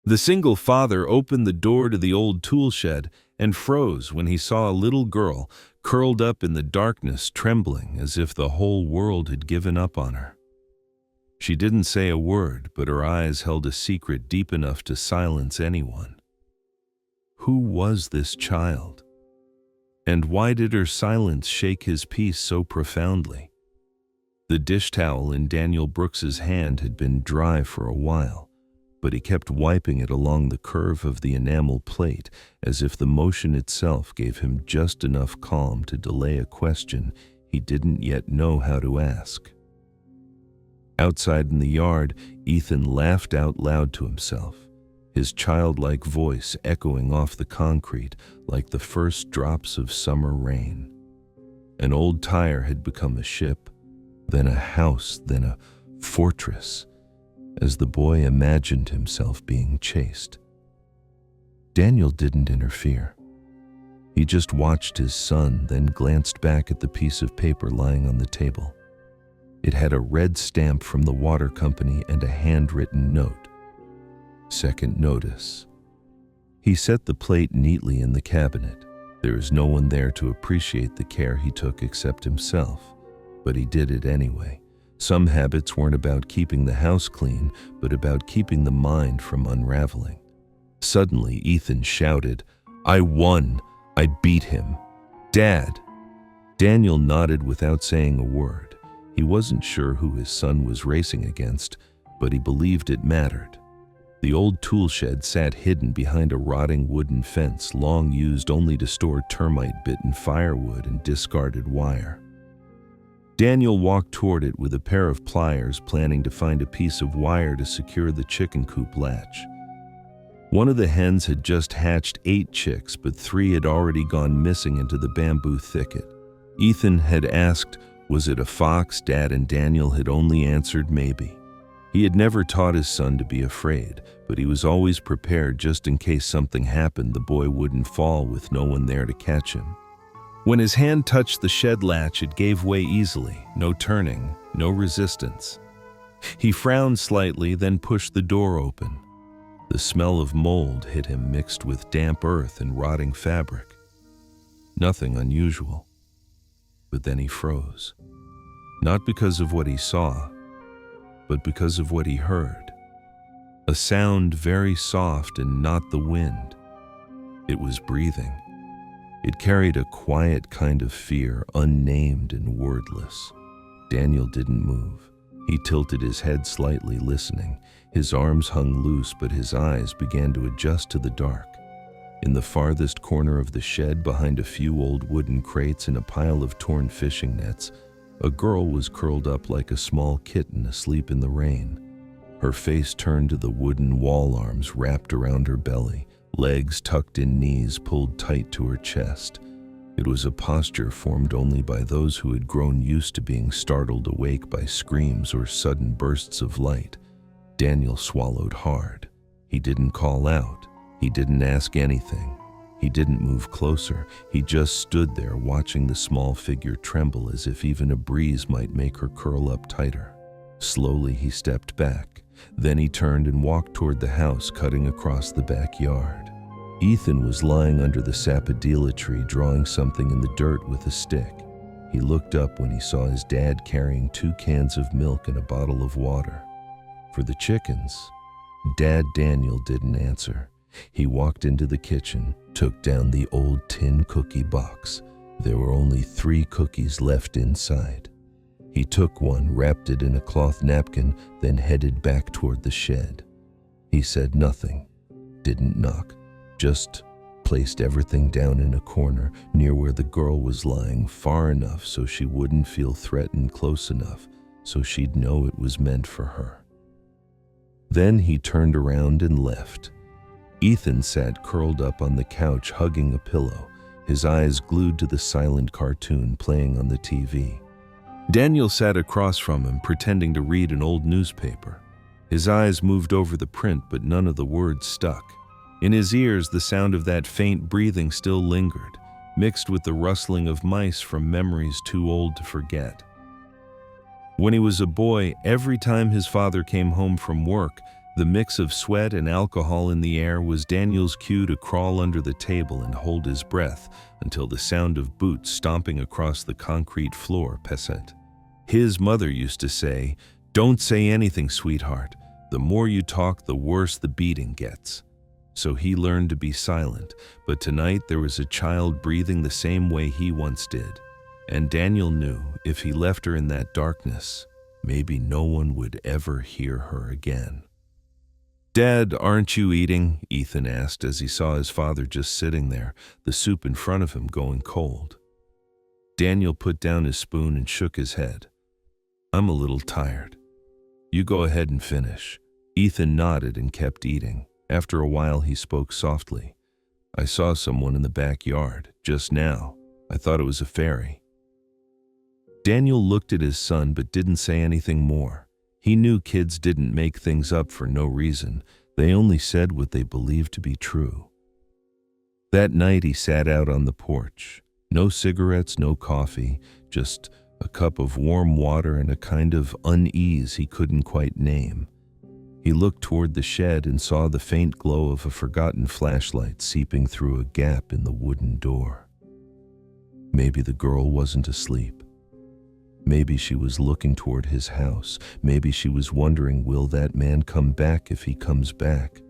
The single father opened the door to the old tool shed and froze when he saw a little girl curled up in the darkness, trembling as if the whole world had given up on her. She didn't say a word, but her eyes held a secret deep enough to silence anyone. Who was this child? And why did her silence shake his peace so profoundly? The dish towel in Daniel Brooks's hand had been dry for a while, but he kept wiping it along the curve of the enamel plate as if the motion itself gave him just enough calm to delay a question he didn't yet know how to ask. Outside in the yard, Ethan laughed out loud to himself, his childlike voice echoing off the concrete like the first drops of summer rain. An old tire had become a ship, then a house, then a fortress, as the boy imagined himself being chased. Daniel didn't interfere. He just watched his son, then glanced back at the piece of paper lying on the table. It had a red stamp from the water company and a handwritten note. Second notice. He set the plate neatly in the cabinet. There is no one there to appreciate the care he took except himself, but he did it anyway. Some habits weren't about keeping the house clean, but about keeping the mind from unraveling. Suddenly, Ethan shouted, "I won! I beat him! Dad!" Daniel nodded without saying a word. He wasn't sure who his son was racing against, but he believed it mattered. The old tool shed sat hidden behind a rotting wooden fence, long used only to store termite-bitten firewood and discarded wire. Daniel walked toward it with a pair of pliers, planning to find a piece of wire to secure the chicken coop latch. One of the hens had just hatched 8 chicks, but 3 had already gone missing into the bamboo thicket. Ethan had asked, was it a fox? Dad and Daniel had only answered maybe. He had never taught his son to be afraid, but he was always prepared just in case something happened. The boy wouldn't fall with no one there to catch him. When his hand touched the shed latch, it gave way easily, no turning, no resistance. He frowned slightly, then pushed the door open. The smell of mold hit him, mixed with damp earth and rotting fabric. Nothing unusual. But then he froze. Not because of what he saw, but because of what he heard. A sound very soft and not the wind. It was breathing. It carried a quiet kind of fear, unnamed and wordless. Daniel didn't move. He tilted his head slightly, listening. His arms hung loose, but his eyes began to adjust to the dark. In the farthest corner of the shed, behind a few old wooden crates and a pile of torn fishing nets, a girl was curled up like a small kitten asleep in the rain. Her face turned to the wooden wall arms wrapped around her belly, legs tucked in, knees pulled tight to her chest. It was a posture formed only by those who had grown used to being startled awake by screams or sudden bursts of light. Daniel swallowed hard. He didn't call out. He didn't ask anything. He didn't move closer. He just stood there watching the small figure tremble as if even a breeze might make her curl up tighter. Slowly he stepped back. Then he turned and walked toward the house, cutting across the backyard. Ethan was lying under the sapodilla tree, drawing something in the dirt with a stick. He looked up when he saw his dad carrying 2 cans of milk and a bottle of water. For the chickens, Daniel didn't answer. He walked into the kitchen, took down the old tin cookie box. There were only 3 cookies left inside. He took one, wrapped it in a cloth napkin, then headed back toward the shed. He said nothing, didn't knock, just placed everything down in a corner near where the girl was lying, far enough so she wouldn't feel threatened, close enough so she'd know it was meant for her. Then he turned around and left. Ethan sat curled up on the couch, hugging a pillow, his eyes glued to the silent cartoon playing on the TV. Daniel sat across from him, pretending to read an old newspaper. His eyes moved over the print, but none of the words stuck. In his ears, the sound of that faint breathing still lingered, mixed with the rustling of mice from memories too old to forget. When he was a boy, every time his father came home from work, The mix of sweat and alcohol in the air was Daniel's cue to crawl under the table and hold his breath until the sound of boots stomping across the concrete floor passed. His mother used to say, "Don't say anything, sweetheart. The more you talk, the worse the beating gets." So he learned to be silent, but tonight there was a child breathing the same way he once did. And Daniel knew if he left her in that darkness, maybe no one would ever hear her again. "Dad, aren't you eating?" Ethan asked as he saw his father just sitting there, the soup in front of him going cold. Daniel put down his spoon and shook his head. "I'm a little tired. You go ahead and finish." Ethan nodded and kept eating. After a while he spoke softly. "I saw someone in the backyard, just now. I thought it was a fairy." Daniel looked at his son but didn't say anything more. He knew kids didn't make things up for no reason. They only said what they believed to be true. That night he sat out on the porch. No cigarettes, no coffee, just a cup of warm water and a kind of unease he couldn't quite name. He looked toward the shed and saw the faint glow of a forgotten flashlight seeping through a gap in the wooden door. Maybe the girl wasn't asleep. Maybe she was looking toward his house. Maybe she was wondering, will that man come back? If he comes back,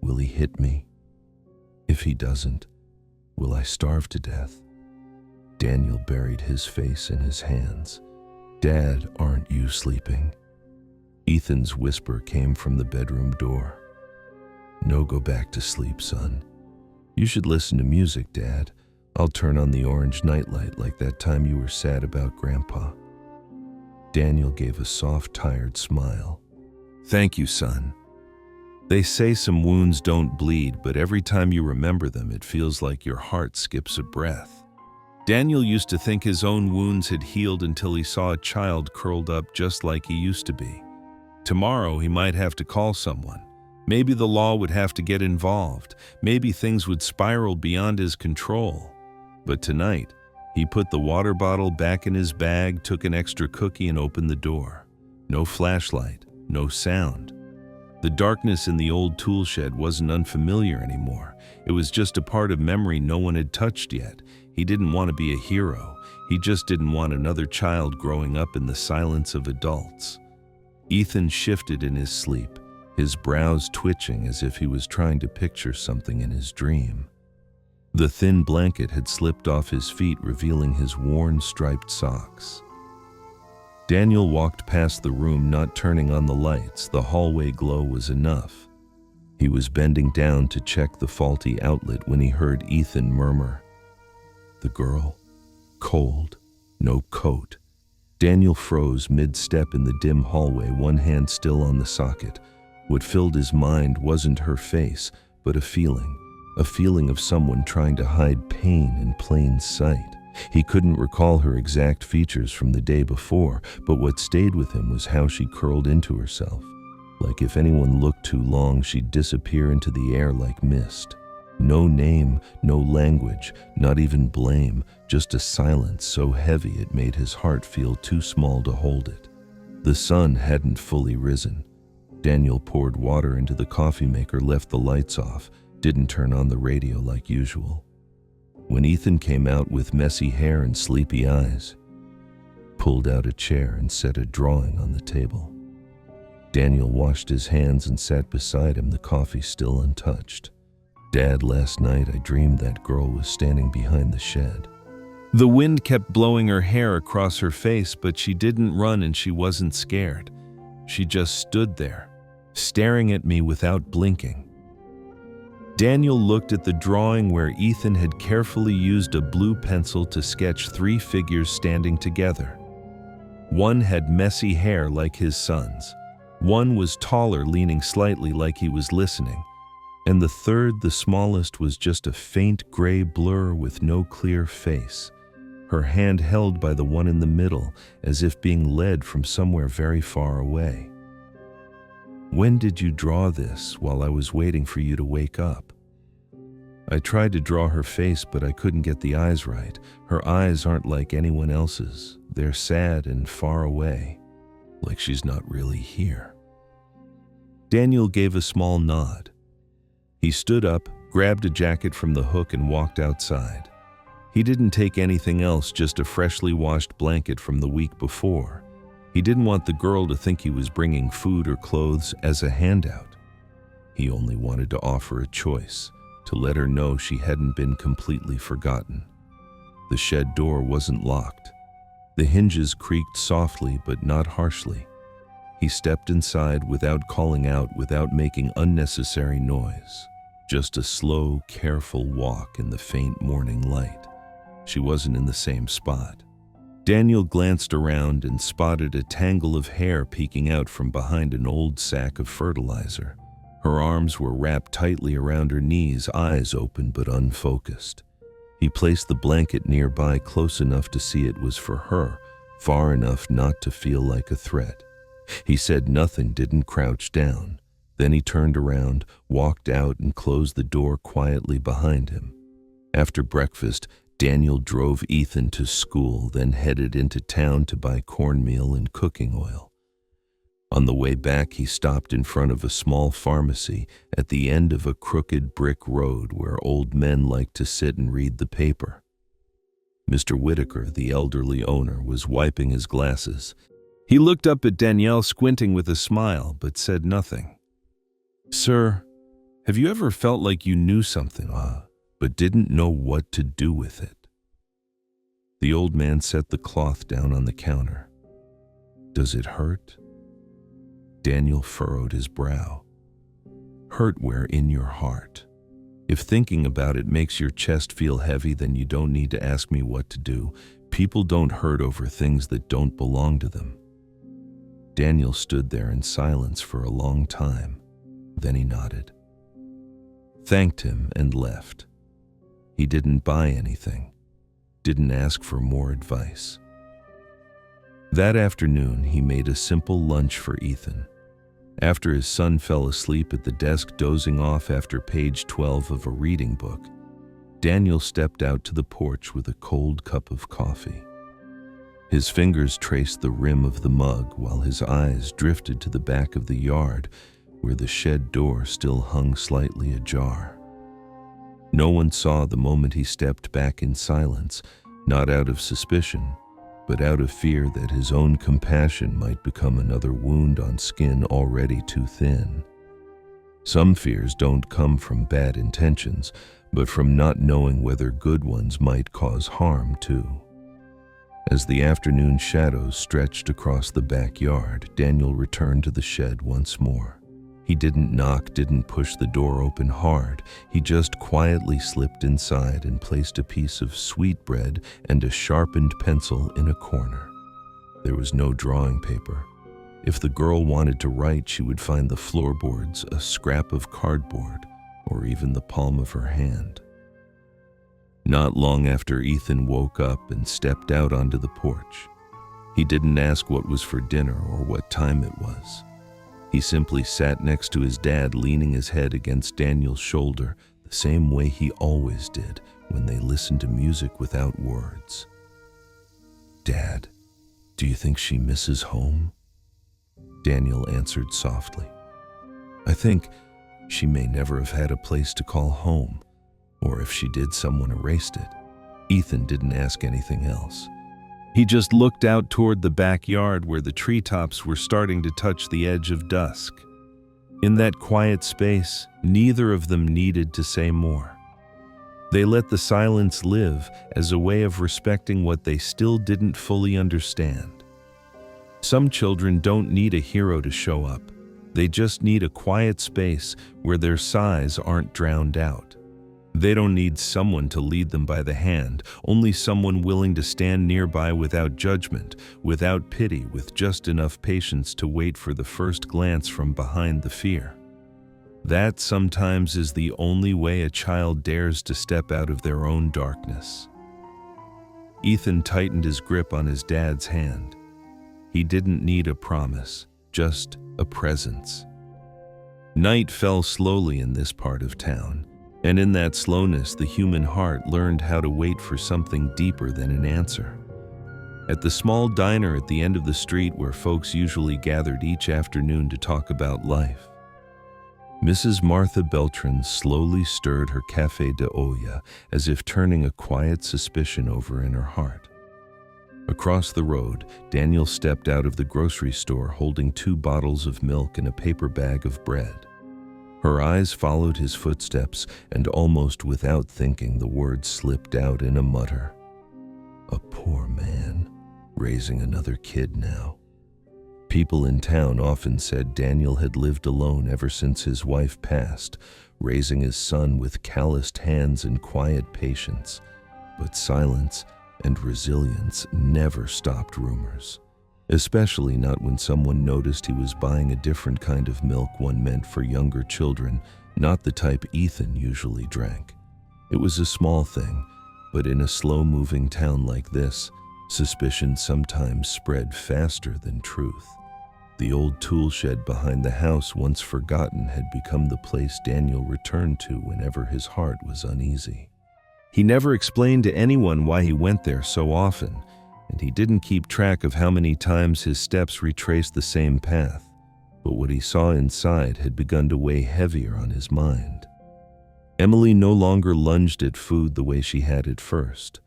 will he hit me? If he doesn't, will I starve to death? Daniel buried his face in his hands. "Dad, aren't you sleeping?" Ethan's whisper came from the bedroom door. "No, go back to sleep, son. You should listen to music, Dad. I'll turn on the orange nightlight like that time you were sad about Grandpa." Daniel gave a soft, tired smile. "Thank you, son. They say some wounds don't bleed, but every time you remember them, it feels like your heart skips a breath." Daniel used to think his own wounds had healed until he saw a child curled up just like he used to be. Tomorrow he might have to call someone. Maybe the law would have to get involved. Maybe things would spiral beyond his control. But tonight, he put the water bottle back in his bag, took an extra cookie and opened the door. No flashlight, no sound. The darkness in the old tool shed wasn't unfamiliar anymore. It was just a part of memory no one had touched yet. He didn't want to be a hero. He just didn't want another child growing up in the silence of adults. Ethan shifted in his sleep, his brows twitching as if he was trying to picture something in his dream. The thin blanket had slipped off his feet, revealing his worn striped socks. Daniel walked past the room, not turning on the lights. The hallway glow was enough. He was bending down to check the faulty outlet when he heard Ethan murmur, "The girl? Cold? No coat?" Daniel froze mid-step in the dim hallway, one hand still on the socket. What filled his mind wasn't her face, but a feeling of someone trying to hide pain in plain sight. He couldn't recall her exact features from the day before, but what stayed with him was how she curled into herself. Like if anyone looked too long, she'd disappear into the air like mist. No name, no language, not even blame, just a silence so heavy it made his heart feel too small to hold it. The sun hadn't fully risen. Daniel poured water into the coffee maker, left the lights off, didn't turn on the radio like usual. When Ethan came out with messy hair and sleepy eyes, pulled out a chair and set a drawing on the table. Daniel washed his hands and sat beside him, the coffee still untouched. "Dad, last night I dreamed that girl was standing behind the shed." The wind kept blowing her hair across her face, but she didn't run and she wasn't scared. She just stood there, staring at me without blinking. Daniel looked at the drawing where Ethan had carefully used a blue pencil to sketch 3 figures standing together. One had messy hair like his son's. One was taller, leaning slightly like he was listening. And the third, the smallest, was just a faint gray blur with no clear face, her hand held by the one in the middle, as if being led from somewhere very far away. "When did you draw this?" "While I was waiting for you to wake up." I tried to draw her face, but I couldn't get the eyes right. Her eyes aren't like anyone else's. They're sad and far away, like she's not really here. Daniel gave a small nod. He stood up, grabbed a jacket from the hook and walked outside. He didn't take anything else, just a freshly washed blanket from the week before. He didn't want the girl to think he was bringing food or clothes as a handout. He only wanted to offer a choice, to let her know she hadn't been completely forgotten. The shed door wasn't locked. The hinges creaked softly but not harshly. He stepped inside without calling out, without making unnecessary noise. Just a slow, careful walk in the faint morning light. She wasn't in the same spot. Daniel glanced around and spotted a tangle of hair peeking out from behind an old sack of fertilizer. Her arms were wrapped tightly around her knees, eyes open but unfocused. He placed the blanket nearby, close enough to see it was for her, far enough not to feel like a threat. He said nothing, didn't crouch down. Then he turned around, walked out, and closed the door quietly behind him. After breakfast, Daniel drove Ethan to school, then headed into town to buy cornmeal and cooking oil. On the way back, he stopped in front of a small pharmacy at the end of a crooked brick road where old men liked to sit and read the paper. Mr. Whitaker, the elderly owner, was wiping his glasses. He looked up at Danielle, squinting with a smile, but said nothing. "Sir, have you ever felt like you knew something, but didn't know what to do with it?" The old man set the cloth down on the counter. "Does it hurt?" Daniel furrowed his brow. "Hurt where? In your heart. If thinking about it makes your chest feel heavy, then you don't need to ask me what to do. People don't hurt over things that don't belong to them." Daniel stood there in silence for a long time. Then he nodded, thanked him, and left. He didn't buy anything, didn't ask for more advice. That afternoon, he made a simple lunch for Ethan. After his son fell asleep at the desk, dozing off after page 12 of a reading book, Daniel stepped out to the porch with a cold cup of coffee. His fingers traced the rim of the mug while his eyes drifted to the back of the yard where the shed door still hung slightly ajar. No one saw the moment he stepped back in silence, not out of suspicion, but out of fear that his own compassion might become another wound on skin already too thin. Some fears don't come from bad intentions, but from not knowing whether good ones might cause harm too. As the afternoon shadows stretched across the backyard, Daniel returned to the shed once more. He didn't knock, didn't push the door open hard. He just quietly slipped inside and placed a piece of sweetbread and a sharpened pencil in a corner. There was no drawing paper. If the girl wanted to write, she would find the floorboards, a scrap of cardboard, or even the palm of her hand. Not long after Ethan woke up and stepped out onto the porch. He didn't ask what was for dinner or what time it was. He simply sat next to his dad, leaning his head against Daniel's shoulder, the same way he always did when they listened to music without words. "Dad, do you think she misses home?" Daniel answered softly. "I think she may never have had a place to call home, or if she did, someone erased it." Ethan didn't ask anything else. He just looked out toward the backyard where the treetops were starting to touch the edge of dusk. In that quiet space, neither of them needed to say more. They let the silence live as a way of respecting what they still didn't fully understand. Some children don't need a hero to show up. They just need a quiet space where their sighs aren't drowned out. They don't need someone to lead them by the hand, only someone willing to stand nearby without judgment, without pity, with just enough patience to wait for the first glance from behind the fear. That sometimes is the only way a child dares to step out of their own darkness. Ethan tightened his grip on his dad's hand. He didn't need a promise, just a presence. Night fell slowly in this part of town. And in that slowness, the human heart learned how to wait for something deeper than an answer. At the small diner at the end of the street where folks usually gathered each afternoon to talk about life, Mrs. Martha Beltran slowly stirred her café de olla as if turning a quiet suspicion over in her heart. Across the road, Daniel stepped out of the grocery store holding 2 bottles of milk and a paper bag of bread. Her eyes followed his footsteps, and almost without thinking, the words slipped out in a mutter. A poor man, raising another kid now. People in town often said Daniel had lived alone ever since his wife passed, raising his son with calloused hands and quiet patience. But silence and resilience never stopped rumors, especially not when someone noticed he was buying a different kind of milk, one meant for younger children, not the type Ethan usually drank. It was a small thing, but in a slow-moving town like this, suspicion sometimes spread faster than truth. The old tool shed behind the house, once forgotten, had become the place Daniel returned to whenever his heart was uneasy. He never explained to anyone why he went there so often, and he didn't keep track of how many times his steps retraced the same path, but what he saw inside had begun to weigh heavier on his mind. Emily no longer lunged at food the way she had at first.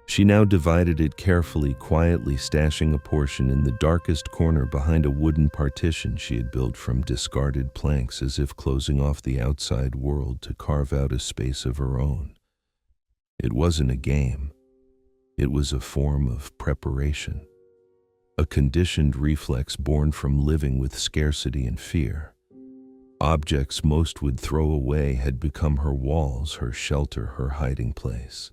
She now divided it carefully, quietly stashing a portion in the darkest corner behind a wooden partition she had built from discarded planks, as if closing off the outside world to carve out a space of her own. It wasn't a game. It was a form of preparation, a conditioned reflex born from living with scarcity and fear. Objects most would throw away had become her walls, her shelter, her hiding place.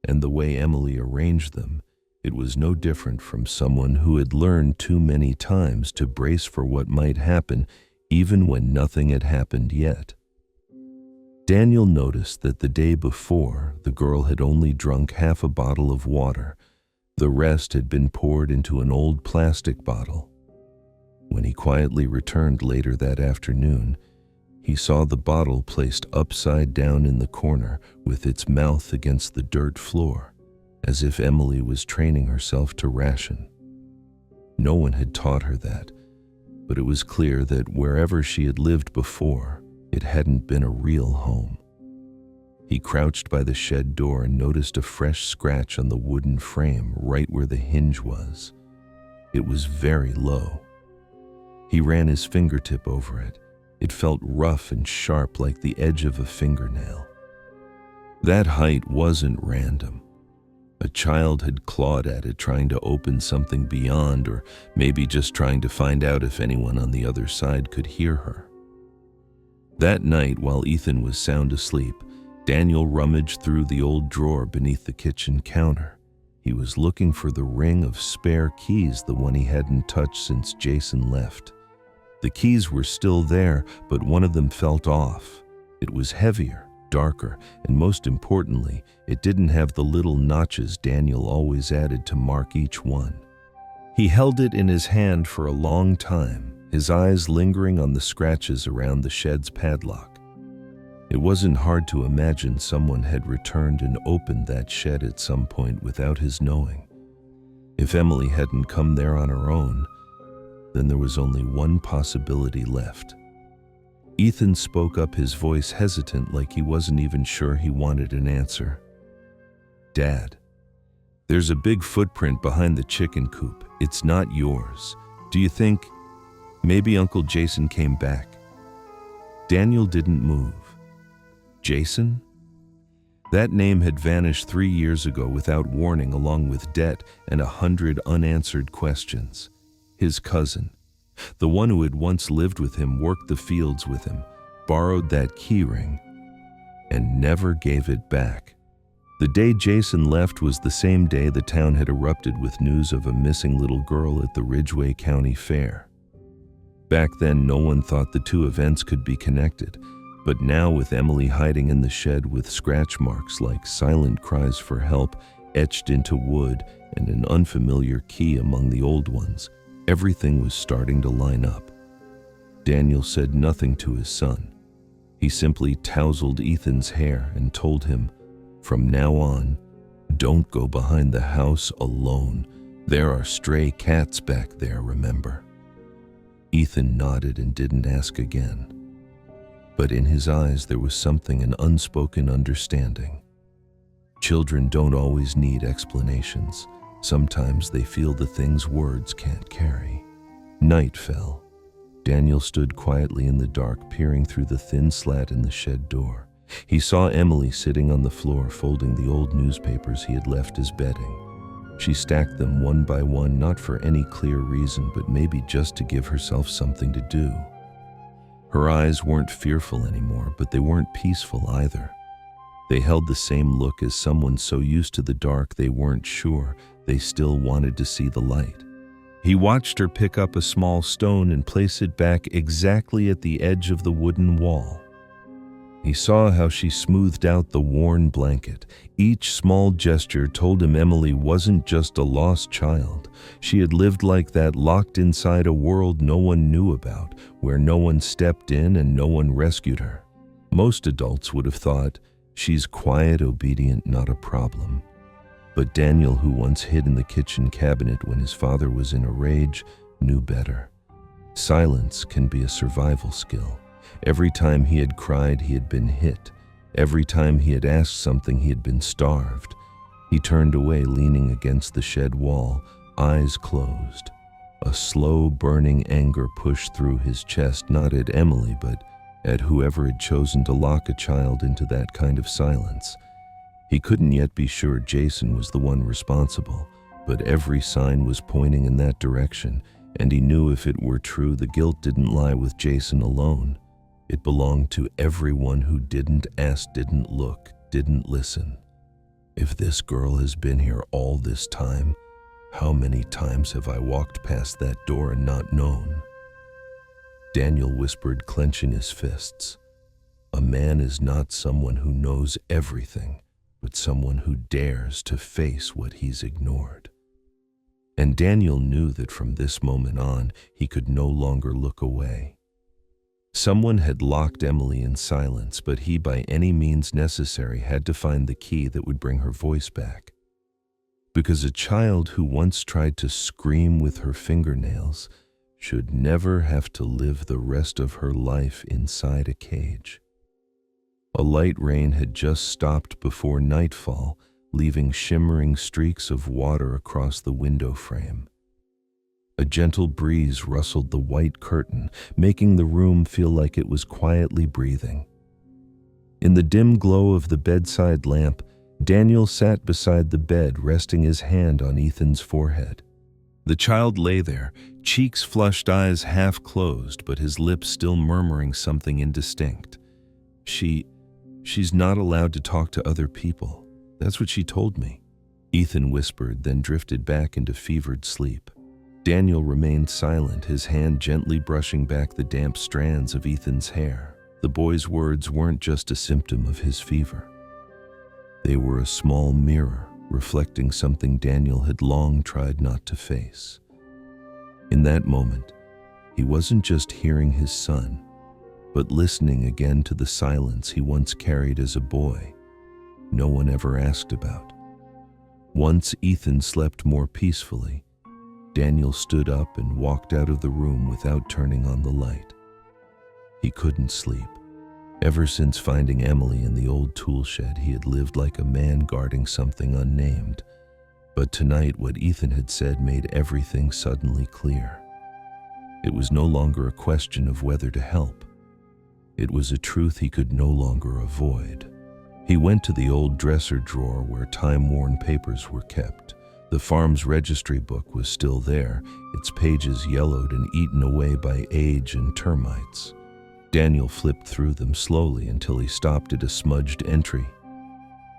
And the way Emily arranged them, it was no different from someone who had learned too many times to brace for what might happen, even when nothing had happened yet. Daniel noticed that the day before, the girl had only drunk half a bottle of water. The rest had been poured into an old plastic bottle. When he quietly returned later that afternoon, he saw the bottle placed upside down in the corner with its mouth against the dirt floor, as if Emily was training herself to ration. No one had taught her that, but it was clear that wherever she had lived before, it hadn't been a real home. He crouched by the shed door and noticed a fresh scratch on the wooden frame right where the hinge was. It was very low. He ran his fingertip over it. It felt rough and sharp like the edge of a fingernail. That height wasn't random. A child had clawed at it, trying to open something beyond, or maybe just trying to find out if anyone on the other side could hear her. That night, while Ethan was sound asleep, Daniel rummaged through the old drawer beneath the kitchen counter. He was looking for the ring of spare keys, the one he hadn't touched since Jason left. The keys were still there, but one of them felt off. It was heavier, darker, and most importantly, it didn't have the little notches Daniel always added to mark each one. He held it in his hand for a long time, his eyes lingering on the scratches around the shed's padlock. It wasn't hard to imagine someone had returned and opened that shed at some point without his knowing. If Emily hadn't come there on her own, then there was only one possibility left. Ethan spoke up, his voice hesitant, like he wasn't even sure he wanted an answer. "Dad, there's a big footprint behind the chicken coop. It's not yours. Do you think maybe Uncle Jason came back?" Daniel didn't move. Jason? That name had vanished 3 years ago without warning, along with debt and 100 unanswered questions. His cousin, the one who had once lived with him, worked the fields with him, borrowed that key ring, and never gave it back. The day Jason left was the same day the town had erupted with news of a missing little girl at the Ridgeway County Fair. Back then, no one thought the two events could be connected, but now, with Emily hiding in the shed with scratch marks like silent cries for help etched into wood and an unfamiliar key among the old ones, everything was starting to line up. Daniel said nothing to his son. He simply tousled Ethan's hair and told him, "From now on, don't go behind the house alone. There are stray cats back there, remember?" Ethan nodded and didn't ask again. but in his eyes there was something, an unspoken understanding. Children don't always need explanations. Sometimes they feel the things words can't carry. Night fell. Daniel stood quietly in the dark, peering through the thin slat in the shed door. He saw Emily sitting on the floor, folding the old newspapers he had left as bedding. She stacked them one by one, not for any clear reason, but maybe just to give herself something to do. Her eyes weren't fearful anymore, but they weren't peaceful either. They held the same look as someone so used to the dark they weren't sure they still wanted to see the light. He watched her pick up a small stone and place it back exactly at the edge of the wooden wall. He saw how she smoothed out the worn blanket. Each small gesture told him Emily wasn't just a lost child. She had lived like that, locked inside a world no one knew about, where no one stepped in and no one rescued her. Most adults would have thought, she's quiet, obedient, not a problem. But Daniel, who once hid in the kitchen cabinet when his father was in a rage, knew better. Silence can be a survival skill. Every time he had cried, he had been hit. Every time he had asked something, he had been starved. He turned away, leaning against the shed wall, eyes closed. A slow, burning anger pushed through his chest, not at Emily, but at whoever had chosen to lock a child into that kind of silence. He couldn't yet be sure Jason was the one responsible, but every sign was pointing in that direction, and he knew if it were true, the guilt didn't lie with Jason alone. It belonged to everyone who didn't ask, didn't look, didn't listen. If this girl has been here all this time, how many times have I walked past that door and not known? Daniel whispered, clenching his fists. A man is not someone who knows everything, but someone who dares to face what he's ignored. And Daniel knew that from this moment on, he could no longer look away. Someone had locked Emily in silence, but he, by any means necessary, had to find the key that would bring her voice back. Because a child who once tried to scream with her fingernails should never have to live the rest of her life inside a cage. A light rain had just stopped before nightfall, leaving shimmering streaks of water across the window frame. A gentle breeze rustled the white curtain, making the room feel like it was quietly breathing. In the dim glow of the bedside lamp, Daniel sat beside the bed, resting his hand on Ethan's forehead. The child lay there, cheeks flushed, eyes half closed, but his lips still murmuring something indistinct. She's not allowed to talk to other people. That's what she told me. Ethan whispered, then drifted back into fevered sleep. Daniel remained silent, his hand gently brushing back the damp strands of Ethan's hair. The boy's words weren't just a symptom of his fever. They were a small mirror, reflecting something Daniel had long tried not to face. In that moment, he wasn't just hearing his son, but listening again to the silence he once carried as a boy, no one ever asked about. Once Ethan slept more peacefully, Daniel stood up and walked out of the room without turning on the light. He couldn't sleep. Ever since finding Emily in the old tool shed, he had lived like a man guarding something unnamed. But tonight, what Ethan had said made everything suddenly clear. It was no longer a question of whether to help. It was a truth he could no longer avoid. He went to the old dresser drawer where time-worn papers were kept. The farm's registry book was still there, its pages yellowed and eaten away by age and termites. Daniel flipped through them slowly until he stopped at a smudged entry.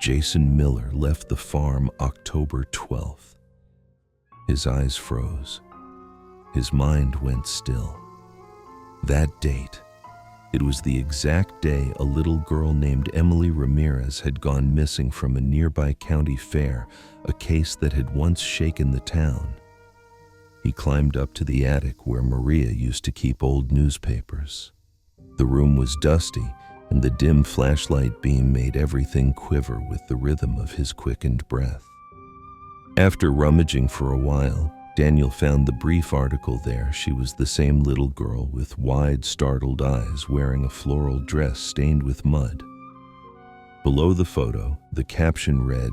Jason Miller left the farm October 12th. His eyes froze. His mind went still. That date. It was the exact day a little girl named Emily Ramirez had gone missing from a nearby county fair, a case that had once shaken the town. He climbed up to the attic where Maria used to keep old newspapers. The room was dusty, and the dim flashlight beam made everything quiver with the rhythm of his quickened breath. After rummaging for a while, Daniel found the brief article there. She was the same little girl with wide, startled eyes, wearing a floral dress stained with mud. Below the photo, the caption read,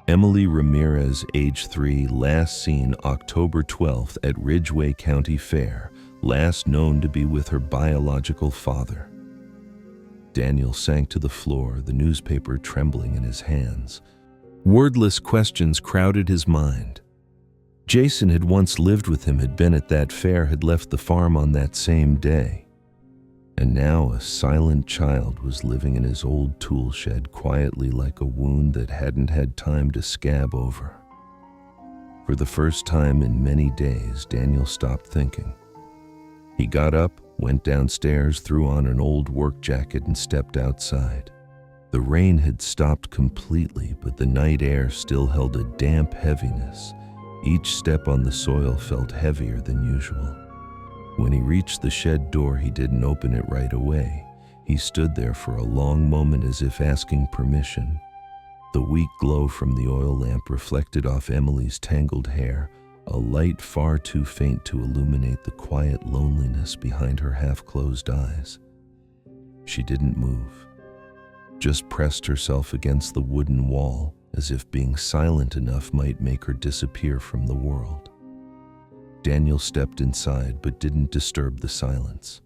"Emily Ramirez, age 3, last seen October 12th at Ridgway County Fair, last known to be with her biological father." Daniel sank to the floor, the newspaper trembling in his hands. Wordless questions crowded his mind. Jason had once lived with him, had been at that fair, had left the farm on that same day. And now a silent child was living in his old tool shed quietly, like a wound that hadn't had time to scab over. For the first time in many days, Daniel stopped thinking. He got up, went downstairs, threw on an old work jacket and stepped outside. The rain had stopped completely, but the night air still held a damp heaviness. Each step on the soil felt heavier than usual. When he reached the shed door, he didn't open it right away. He stood there for a long moment as if asking permission. The weak glow from the oil lamp reflected off Emily's tangled hair, a light far too faint to illuminate the quiet loneliness behind her half-closed eyes. She didn't move, just pressed herself against the wooden wall, as if being silent enough might make her disappear from the world. Daniel stepped inside but didn't disturb the silence.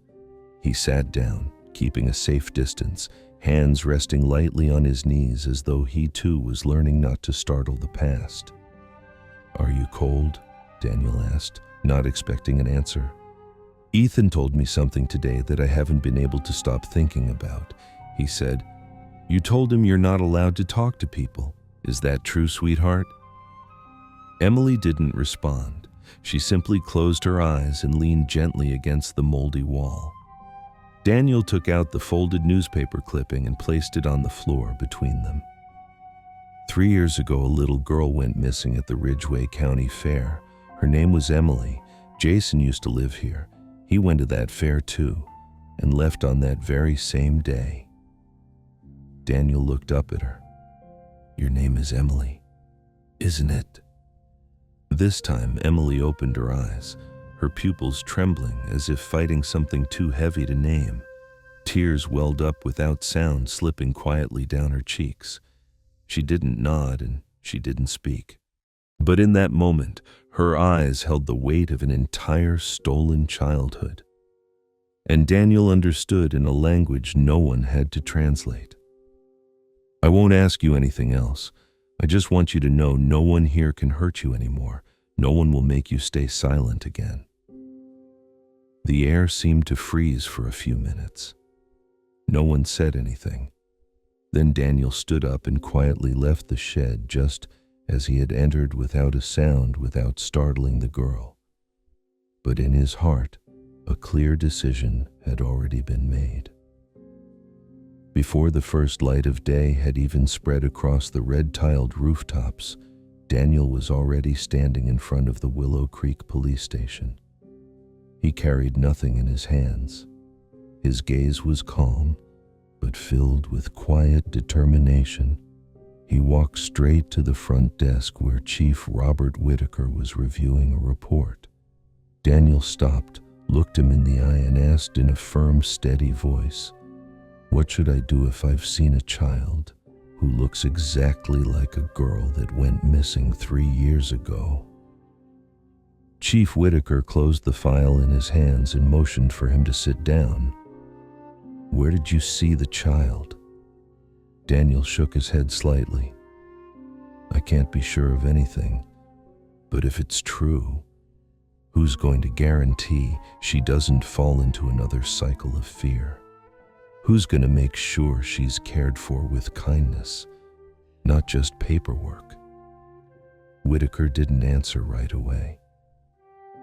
He sat down, keeping a safe distance, hands resting lightly on his knees as though he too was learning not to startle the past. "Are you cold?" Daniel asked, not expecting an answer. "Ethan told me something today that I haven't been able to stop thinking about," he said. "You told him you're not allowed to talk to people. Is that true, sweetheart?" Emily didn't respond. She simply closed her eyes and leaned gently against the moldy wall. Daniel took out the folded newspaper clipping and placed it on the floor between them. 3 years ago, a little girl went missing at the Ridgway County Fair. Her name was Emily. Jason used to live here. He went to that fair too, and left on that very same day. Daniel looked up at her. "Your name is Emily, isn't it?" This time, Emily opened her eyes, her pupils trembling as if fighting something too heavy to name. Tears welled up without sound, slipping quietly down her cheeks. She didn't nod and she didn't speak. But in that moment, her eyes held the weight of an entire stolen childhood. And Daniel understood in a language no one had to translate. "I won't ask you anything else. I just want you to know no one here can hurt you anymore. No one will make you stay silent again." The air seemed to freeze for a few minutes. No one said anything. Then Daniel stood up and quietly left the shed just as he had entered, without a sound, without startling the girl. But in his heart, a clear decision had already been made. Before the first light of day had even spread across the red-tiled rooftops, Daniel was already standing in front of the Willow Creek police station. He carried nothing in his hands. His gaze was calm, but filled with quiet determination. He walked straight to the front desk where Chief Robert Whitaker was reviewing a report. Daniel stopped, looked him in the eye, and asked in a firm, steady voice, "What should I do if I've seen a child who looks exactly like a girl that went missing 3 years ago?" Chief Whitaker closed the file in his hands and motioned for him to sit down. "Where did you see the child?" Daniel shook his head slightly. "I can't be sure of anything, but if it's true, who's going to guarantee she doesn't fall into another cycle of fear? Who's going to make sure she's cared for with kindness, not just paperwork?" Whitaker didn't answer right away.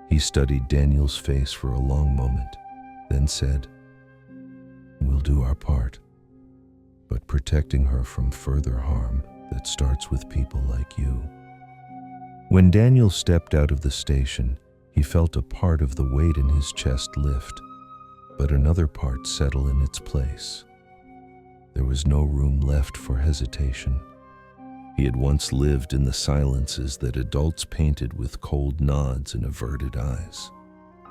He studied Daniel's face for a long moment, then said, "We'll do our part, but protecting her from further harm that starts with people like you." When Daniel stepped out of the station, he felt a part of the weight in his chest lift, but another part settle in its place. There was no room left for hesitation. He had once lived in the silences that adults painted with cold nods and averted eyes.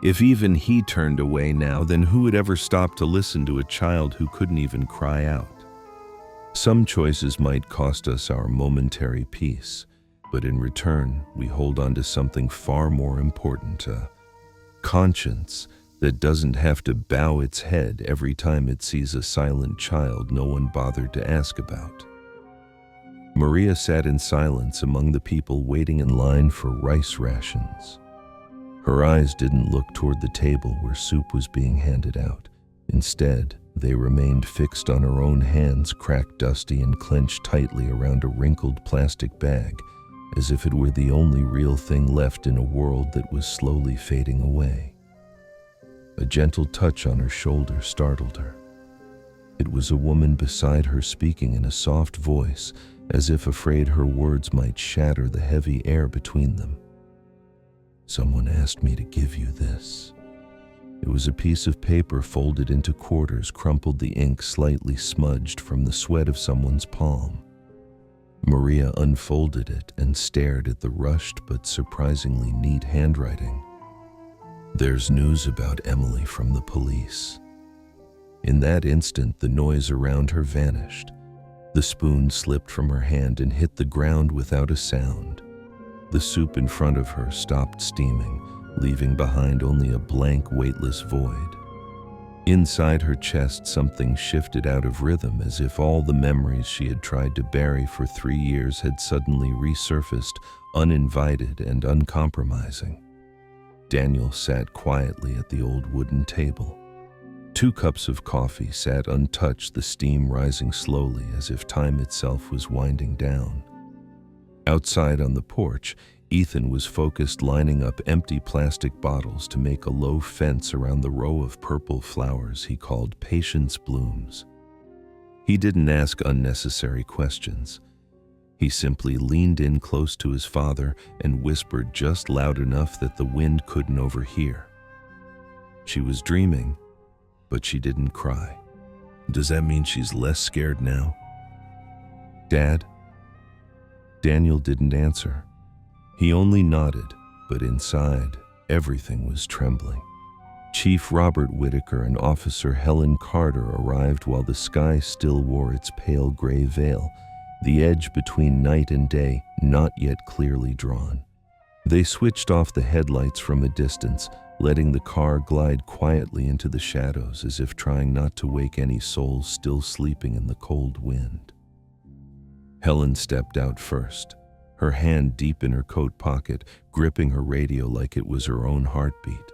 If even he turned away now, then who would ever stop to listen to a child who couldn't even cry out? Some choices might cost us our momentary peace, but in return, we hold on to something far more important, a conscience that doesn't have to bow its head every time it sees a silent child no one bothered to ask about. Maria sat in silence among the people waiting in line for rice rations. Her eyes didn't look toward the table where soup was being handed out. Instead, they remained fixed on her own hands, cracked dusty and clenched tightly around a wrinkled plastic bag, as if it were the only real thing left in a world that was slowly fading away. A gentle touch on her shoulder startled her. It was a woman beside her speaking in a soft voice, as if afraid her words might shatter the heavy air between them. "Someone asked me to give you this." It was a piece of paper folded into quarters, crumpled, the ink slightly smudged from the sweat of someone's palm. Maria unfolded it and stared at the rushed but surprisingly neat handwriting. "There's news about Emily from the police." In that instant, the noise around her vanished. The spoon slipped from her hand and hit the ground without a sound. The soup in front of her stopped steaming, leaving behind only a blank, weightless void. Inside her chest, something shifted out of rhythm, as if all the memories she had tried to bury for 3 years had suddenly resurfaced, uninvited and uncompromising. Daniel sat quietly at the old wooden table. 2 cups of coffee sat untouched, the steam rising slowly as if time itself was winding down. Outside on the porch, Ethan was focused, lining up empty plastic bottles to make a low fence around the row of purple flowers he called patience blooms. He didn't ask unnecessary questions. He simply leaned in close to his father and whispered just loud enough that the wind couldn't overhear. She was dreaming, but she didn't cry. "Does that mean she's less scared now?" "Dad?" Daniel didn't answer. He only nodded, but inside, everything was trembling. Chief Robert Whitaker and Officer Helen Carter arrived while the sky still wore its pale gray veil, the edge between night and day not yet clearly drawn. They switched off the headlights from a distance, letting the car glide quietly into the shadows, as if trying not to wake any souls still sleeping in the cold wind. Helen stepped out first, her hand deep in her coat pocket, gripping her radio like it was her own heartbeat.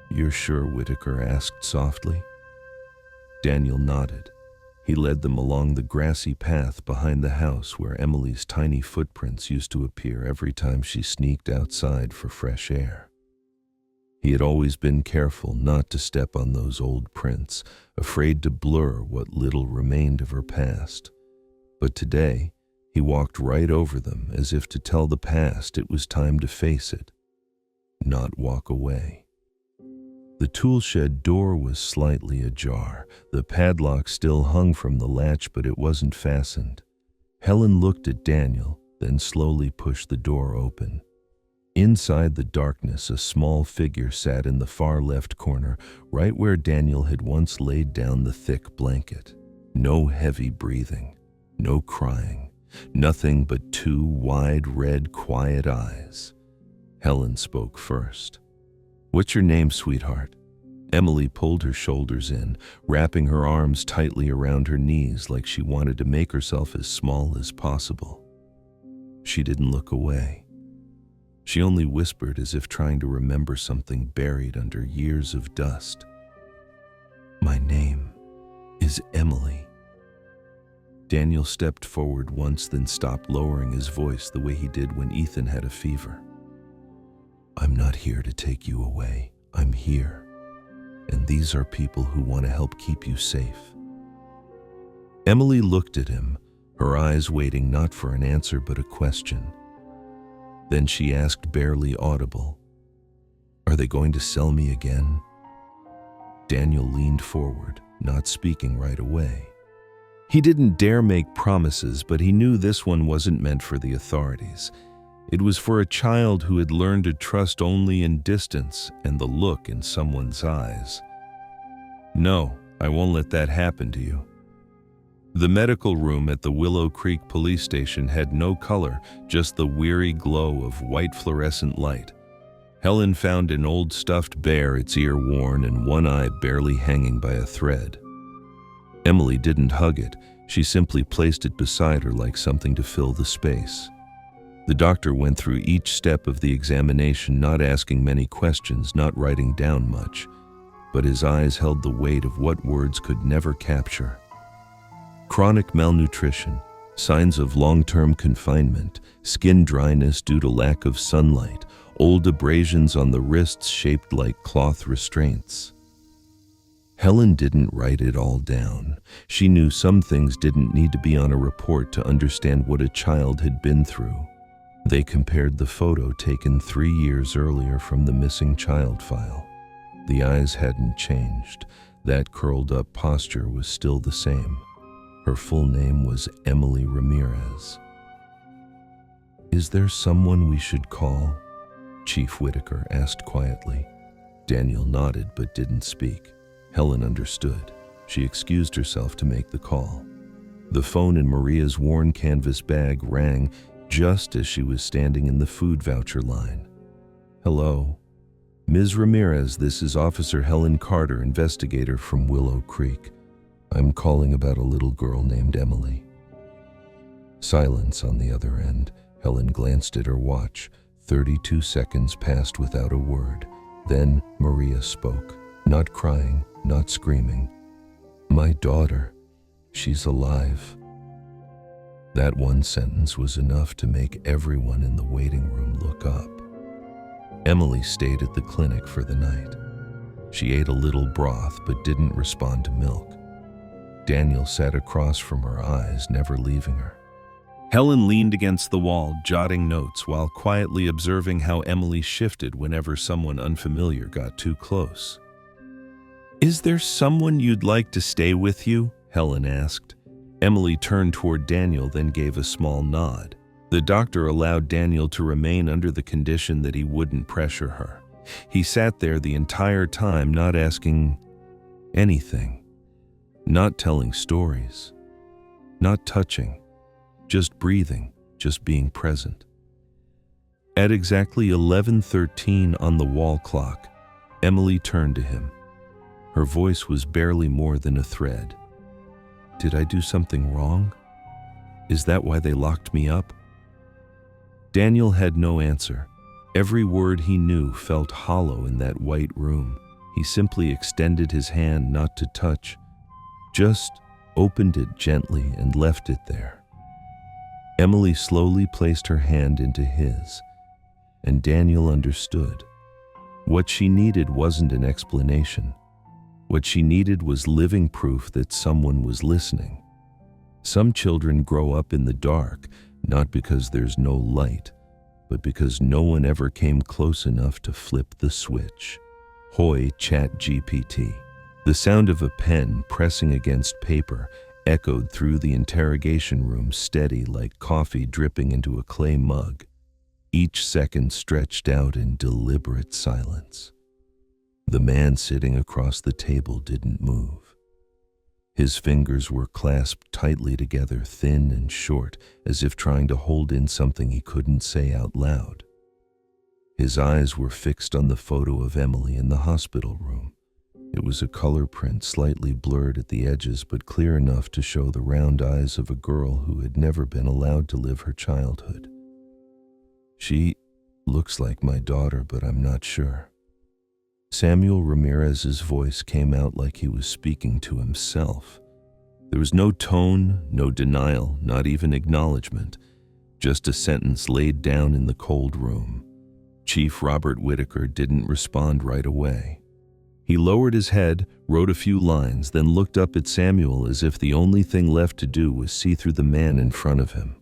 "You're sure?" Whitaker asked softly. Daniel nodded. He led them along the grassy path behind the house where Emily's tiny footprints used to appear every time she sneaked outside for fresh air. He had always been careful not to step on those old prints, afraid to blur what little remained of her past. But today, he walked right over them, as if to tell the past it was time to face it, not walk away. The toolshed door was slightly ajar. The padlock still hung from the latch, but it wasn't fastened. Helen looked at Daniel, then slowly pushed the door open. Inside the darkness, a small figure sat in the far left corner, right where Daniel had once laid down the thick blanket. No heavy breathing, no crying, nothing but 2 wide, red, quiet eyes. Helen spoke first. "What's your name, sweetheart?" Emily pulled her shoulders in, wrapping her arms tightly around her knees like she wanted to make herself as small as possible. She didn't look away. She only whispered, as if trying to remember something buried under years of dust. "My name is Emily." Daniel stepped forward once, then stopped, lowering his voice the way he did when Ethan had a fever. "I'm not here to take you away. I'm here. And these are people who want to help keep you safe." Emily looked at him, her eyes waiting not for an answer but a question. Then she asked, barely audible, "Are they going to sell me again?" Daniel leaned forward, not speaking right away. He didn't dare make promises, but he knew this one wasn't meant for the authorities. It was for a child who had learned to trust only in distance and the look in someone's eyes. "No, I won't let that happen to you." The medical room at the Willow Creek police station had no color, just the weary glow of white fluorescent light. Helen found an old stuffed bear, its ear worn and one eye barely hanging by a thread. Emily didn't hug it. She simply placed it beside her like something to fill the space. The doctor went through each step of the examination, not asking many questions, not writing down much, but his eyes held the weight of what words could never capture. Chronic malnutrition, signs of long-term confinement, skin dryness due to lack of sunlight, old abrasions on the wrists shaped like cloth restraints. Helen didn't write it all down. She knew some things didn't need to be on a report to understand what a child had been through. They compared the photo taken 3 years earlier from the missing child file. The eyes hadn't changed. That curled-up posture was still the same. Her full name was Emily Ramirez. "Is there someone we should call?" Chief Whitaker asked quietly. Daniel nodded but didn't speak. Helen understood. She excused herself to make the call. The phone in Maria's worn canvas bag rang just as she was standing in the food voucher line. "Hello. Ms. Ramirez, this is Officer Helen Carter, investigator from Willow Creek. I'm calling about a little girl named Emily." Silence on the other end. Helen glanced at her watch. 32 seconds passed without a word. Then Maria spoke, not crying, not screaming. "My daughter, she's alive." That one sentence was enough to make everyone in the waiting room look up. Emily stayed at the clinic for the night. She ate a little broth but didn't respond to milk. Daniel sat across from her, eyes never leaving her. Helen leaned against the wall, jotting notes while quietly observing how Emily shifted whenever someone unfamiliar got too close. "Is there someone you'd like to stay with you?" Helen asked. Emily turned toward Daniel, then gave a small nod. The doctor allowed Daniel to remain under the condition that he wouldn't pressure her. He sat there the entire time, not asking anything, not telling stories, not touching, just breathing, just being present. At exactly 11:13 on the wall clock, Emily turned to him. Her voice was barely more than a thread. "Did I do something wrong? Is that why they locked me up?" Daniel had no answer. Every word he knew felt hollow in that white room. He simply extended his hand, not to touch, just opened it gently and left it there. Emily slowly placed her hand into his, and Daniel understood. What she needed wasn't an explanation. What she needed was living proof that someone was listening. Some children grow up in the dark, not because there's no light, but because no one ever came close enough to flip the switch. Hoy ChatGPT. The sound of a pen pressing against paper echoed through the interrogation room, steady like coffee dripping into a clay mug. Each second stretched out in deliberate silence. The man sitting across the table didn't move. His fingers were clasped tightly together, thin and short, as if trying to hold in something he couldn't say out loud. His eyes were fixed on the photo of Emily in the hospital room. It was a color print, slightly blurred at the edges, but clear enough to show the round eyes of a girl who had never been allowed to live her childhood. "She looks like my daughter, but I'm not sure." Samuel Ramirez's voice came out like he was speaking to himself. There was no tone, no denial, not even acknowledgement, just a sentence laid down in the cold room. Chief Robert Whitaker didn't respond right away. He lowered his head, wrote a few lines, then looked up at Samuel as if the only thing left to do was see through the man in front of him.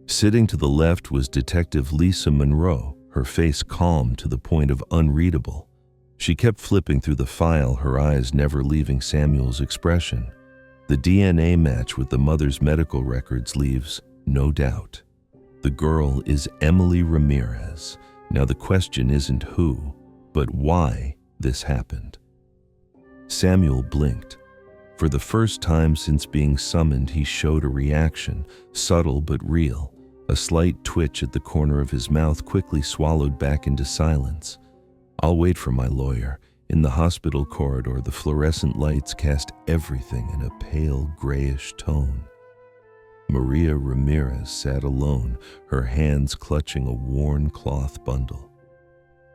Sitting to the left was Detective Lisa Monroe, her face calm to the point of unreadable. She kept flipping through the file, her eyes never leaving Samuel's expression. The DNA match with the mother's medical records leaves no doubt. The girl is Emily Ramirez. Now the question isn't who, but why this happened. Samuel blinked. For the first time since being summoned, he showed a reaction, subtle but real. A slight twitch at the corner of his mouth, quickly swallowed back into silence. "I'll wait for my lawyer." In the hospital corridor, the fluorescent lights cast everything in a pale grayish tone. Maria Ramirez sat alone, her hands clutching a worn cloth bundle.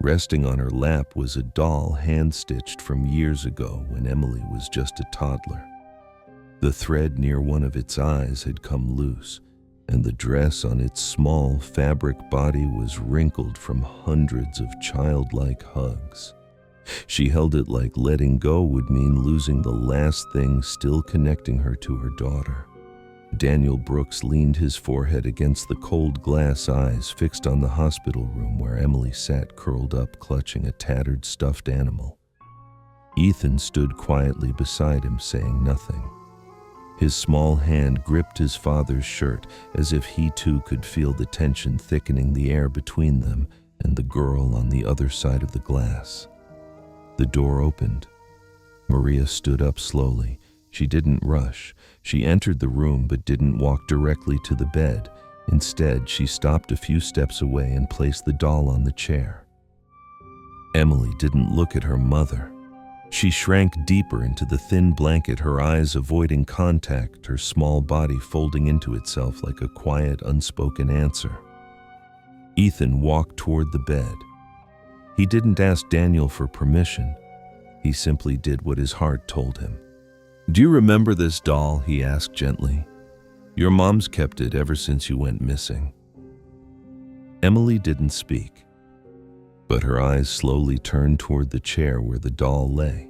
Resting on her lap was a doll hand-stitched from years ago when Emily was just a toddler. The thread near one of its eyes had come loose, and the dress on its small fabric body was wrinkled from hundreds of childlike hugs. She held it like letting go would mean losing the last thing still connecting her to her daughter. Daniel Brooks leaned his forehead against the cold glass eyes fixed on the hospital room where Emily sat curled up clutching a tattered stuffed animal. Ethan stood quietly beside him, saying nothing. His small hand gripped his father's shirt as if he too could feel the tension thickening the air between them and the girl on the other side of the glass. The door opened. Maria stood up slowly. She didn't rush. She entered the room but didn't walk directly to the bed. Instead, she stopped a few steps away and placed the doll on the chair. Emily didn't look at her mother. She shrank deeper into the thin blanket, her eyes avoiding contact, her small body folding into itself like a quiet, unspoken answer. Ethan walked toward the bed. He didn't ask Daniel for permission. He simply did what his heart told him. "Do you remember this doll?" he asked gently. "Your mom's kept it ever since you went missing." Emily didn't speak, but her eyes slowly turned toward the chair where the doll lay.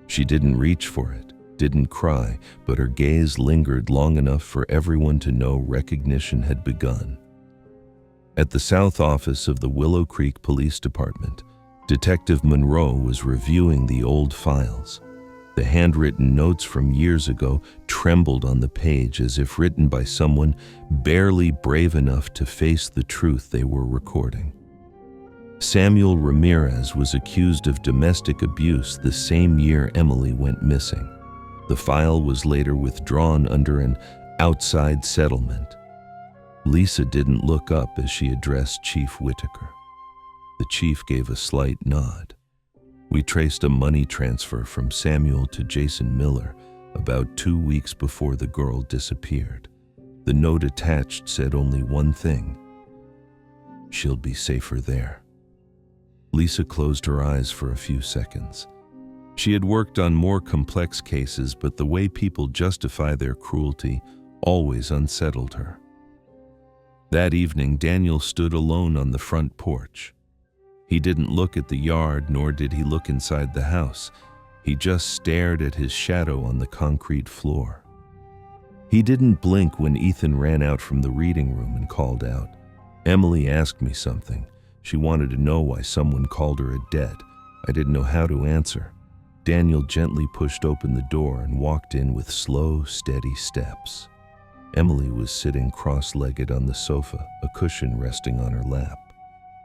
She didn't reach for it, didn't cry, but her gaze lingered long enough for everyone to know recognition had begun. At the South Office of the Willow Creek Police Department, Detective Monroe was reviewing the old files. The handwritten notes from years ago trembled on the page as if written by someone barely brave enough to face the truth they were recording. Samuel Ramirez was accused of domestic abuse the same year Emily went missing. The file was later withdrawn under an outside settlement. Lisa didn't look up as she addressed Chief Whitaker. The chief gave a slight nod. "We traced a money transfer from Samuel to Jason Miller about 2 weeks before the girl disappeared. The note attached said only one thing: she'll be safer there." Lisa closed her eyes for a few seconds. She had worked on more complex cases, but the way people justify their cruelty always unsettled her. That evening, Daniel stood alone on the front porch. He didn't look at the yard, nor did he look inside the house. He just stared at his shadow on the concrete floor. He didn't blink when Ethan ran out from the reading room and called out, "Emily asked me something. She wanted to know why someone called her a dead. I didn't know how to answer." Daniel gently pushed open the door and walked in with slow, steady steps. Emily was sitting cross-legged on the sofa, a cushion resting on her lap.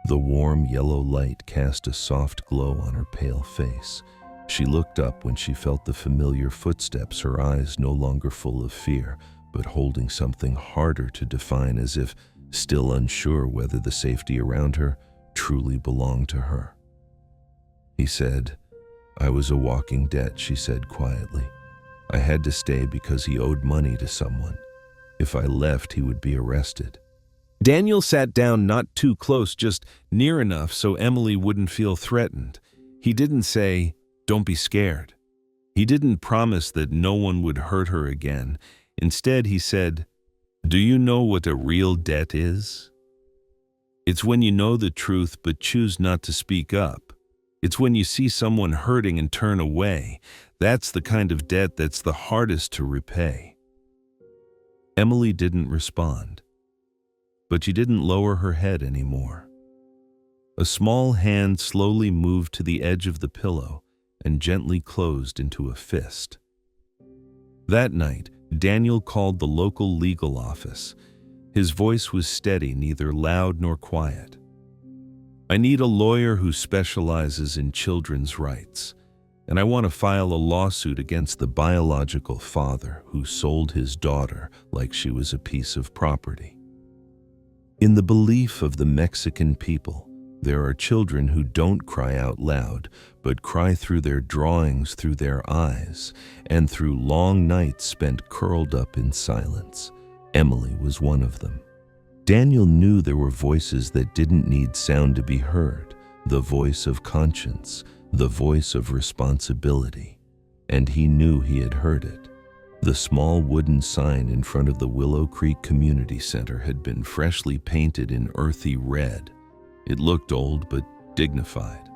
The warm yellow light cast a soft glow on her pale face. She looked up when she felt the familiar footsteps, her eyes no longer full of fear, but holding something harder to define, as if still unsure whether the safety around her truly belonged to her. He said, "I was a walking debt," she said quietly. "I had to stay because he owed money to someone. If I left, he would be arrested." Daniel sat down not too close, just near enough so Emily wouldn't feel threatened. He didn't say, "Don't be scared." He didn't promise that no one would hurt her again. Instead, he said, "Do you know what a real debt is? It's when you know the truth but choose not to speak up. It's when you see someone hurting and turn away. That's the kind of debt that's the hardest to repay." Emily didn't respond, but she didn't lower her head anymore. A small hand slowly moved to the edge of the pillow and gently closed into a fist. That night, Daniel called the local legal office. His voice was steady, neither loud nor quiet. "I need a lawyer who specializes in children's rights, and I want to file a lawsuit against the biological father who sold his daughter like she was a piece of property." In the belief of the Mexican people, there are children who don't cry out loud, but cry through their drawings, through their eyes, and through long nights spent curled up in silence. Emily was one of them. Daniel knew there were voices that didn't need sound to be heard, the voice of conscience, the voice of responsibility, and he knew he had heard it. The small wooden sign in front of the Willow Creek Community Center had been freshly painted in earthy red. It looked old but dignified.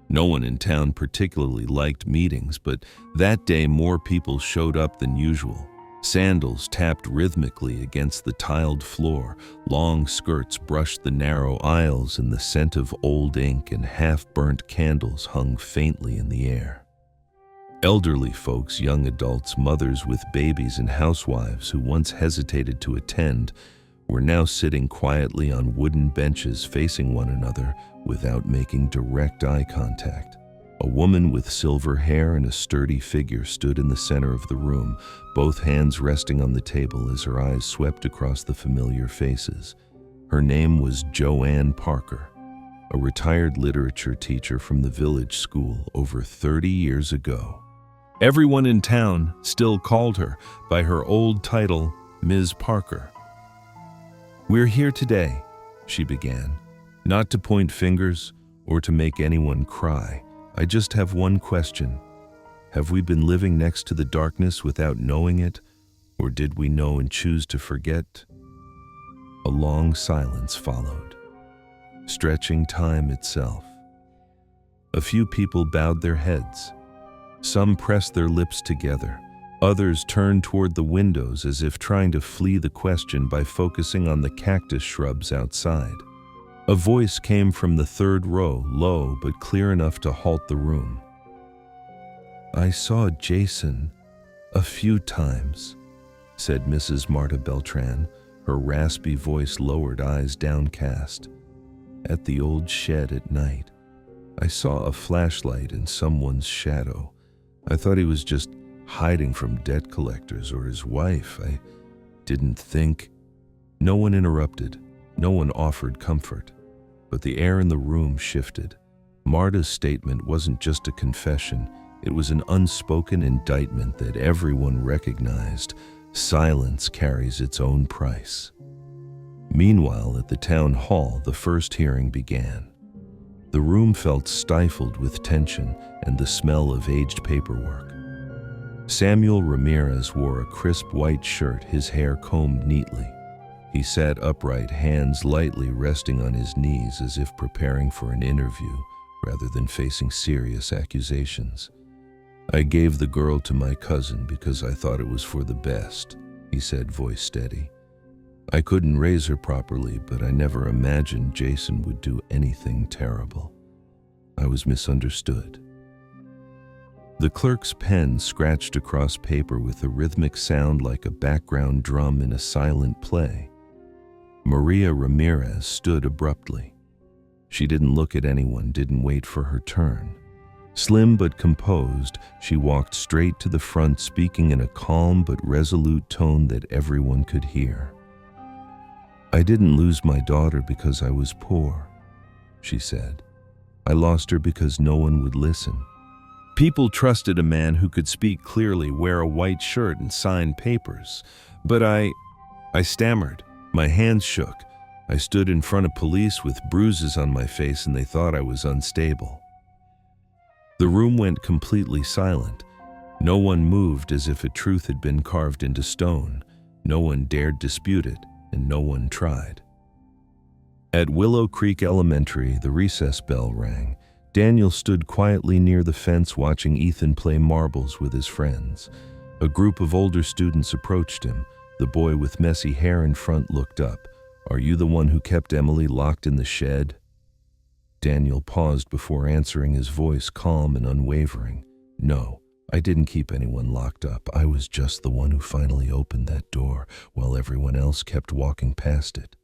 No one in town particularly liked meetings, but that day more people showed up than usual. Sandals tapped rhythmically against the tiled floor, long skirts brushed the narrow aisles, and the scent of old ink and half-burnt candles hung faintly in the air. Elderly folks, young adults, mothers with babies, and housewives who once hesitated to attend were now sitting quietly on wooden benches facing one another without making direct eye contact. A woman with silver hair and a sturdy figure stood in the center of the room, both hands resting on the table as her eyes swept across the familiar faces. Her name was Joanne Parker, a retired literature teacher from the village school over 30 years ago. Everyone in town still called her by her old title, Ms. Parker. "We're here today," she began, "not to point fingers or to make anyone cry. I just have one question. Have we been living next to the darkness without knowing it, or did we know and choose to forget?" A long silence followed, stretching time itself. A few people bowed their heads. Some pressed their lips together. Others turned toward the windows as if trying to flee the question by focusing on the cactus shrubs outside. A voice came from the third row, low but clear enough to halt the room. "I saw Jason a few times," said Mrs. Marta Beltran, her raspy voice lowered, eyes downcast. "At the old shed at night. I saw a flashlight in someone's shadow. I thought he was just hiding from debt collectors or his wife. I didn't think." No one interrupted. No one offered comfort. But the air in the room shifted. Marta's statement wasn't just a confession. It was an unspoken indictment that everyone recognized. Silence carries its own price. Meanwhile, at the town hall, the first hearing began. The room felt stifled with tension and the smell of aged paperwork. Samuel Ramirez wore a crisp white shirt, his hair combed neatly. He sat upright, hands lightly resting on his knees as if preparing for an interview rather than facing serious accusations. "I gave the girl to my cousin because I thought it was for the best," he said, voice steady. "I couldn't raise her properly, but I never imagined Jason would do anything terrible. I was misunderstood." The clerk's pen scratched across paper with a rhythmic sound like a background drum in a silent play. Maria Ramirez stood abruptly. She didn't look at anyone, didn't wait for her turn. Slim but composed, she walked straight to the front, speaking in a calm but resolute tone that everyone could hear. "I didn't lose my daughter because I was poor," she said. "I lost her because no one would listen. People trusted a man who could speak clearly, wear a white shirt, and sign papers. But I stammered. My hands shook. I stood in front of police with bruises on my face, and they thought I was unstable." The room went completely silent. No one moved, as if a truth had been carved into stone. No one dared dispute it, and no one tried. At Willow Creek Elementary, the recess bell rang. Daniel stood quietly near the fence watching Ethan play marbles with his friends. A group of older students approached him. The boy with messy hair in front looked up. "Are you the one who kept Emily locked in the shed?" Daniel paused before answering, his voice calm and unwavering. "No, I didn't keep anyone locked up. I was just the one who finally opened that door while everyone else kept walking past it.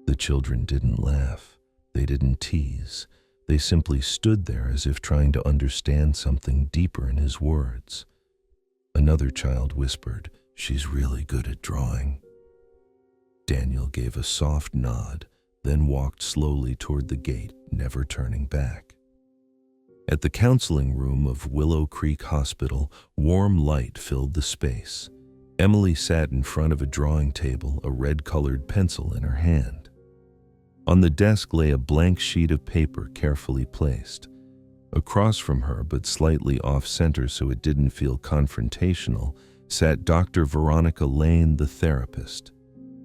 The children didn't laugh. They didn't tease. They simply stood there as if trying to understand something deeper in his words. Another child whispered, "She's really good at drawing." Daniel gave a soft nod, then walked slowly toward the gate, never turning back. At the counseling room of Willow Creek Hospital, warm light filled the space. Emily sat in front of a drawing table, a red-colored pencil in her hand. On the desk lay a blank sheet of paper carefully placed. Across from her, but slightly off-center so it didn't feel confrontational, sat Dr. Veronica Lane, the therapist.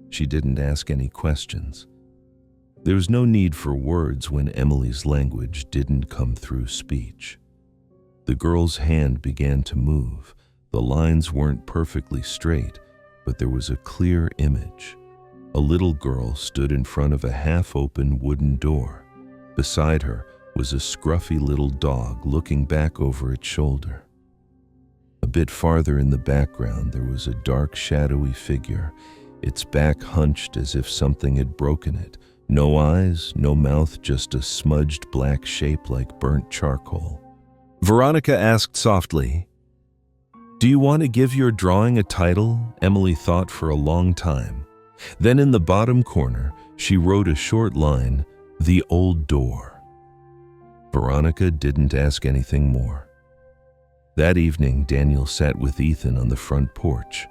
She didn't ask any questions. There was no need for words when Emily's language didn't come through speech. The girl's hand began to move. The lines weren't perfectly straight, but there was a clear image. A little girl stood in front of a half-open wooden door. Beside her was a scruffy little dog looking back over its shoulder. A bit farther in the background, there was a dark, shadowy figure, its back hunched as if something had broken it. No eyes, no mouth, just a smudged black shape like burnt charcoal. Veronica asked softly, "Do you want to give your drawing a title?" Emily thought for a long time. Then in the bottom corner, she wrote a short line, "The Old Door." Veronica didn't ask anything more. That evening, Daniel sat with Ethan on the front porch.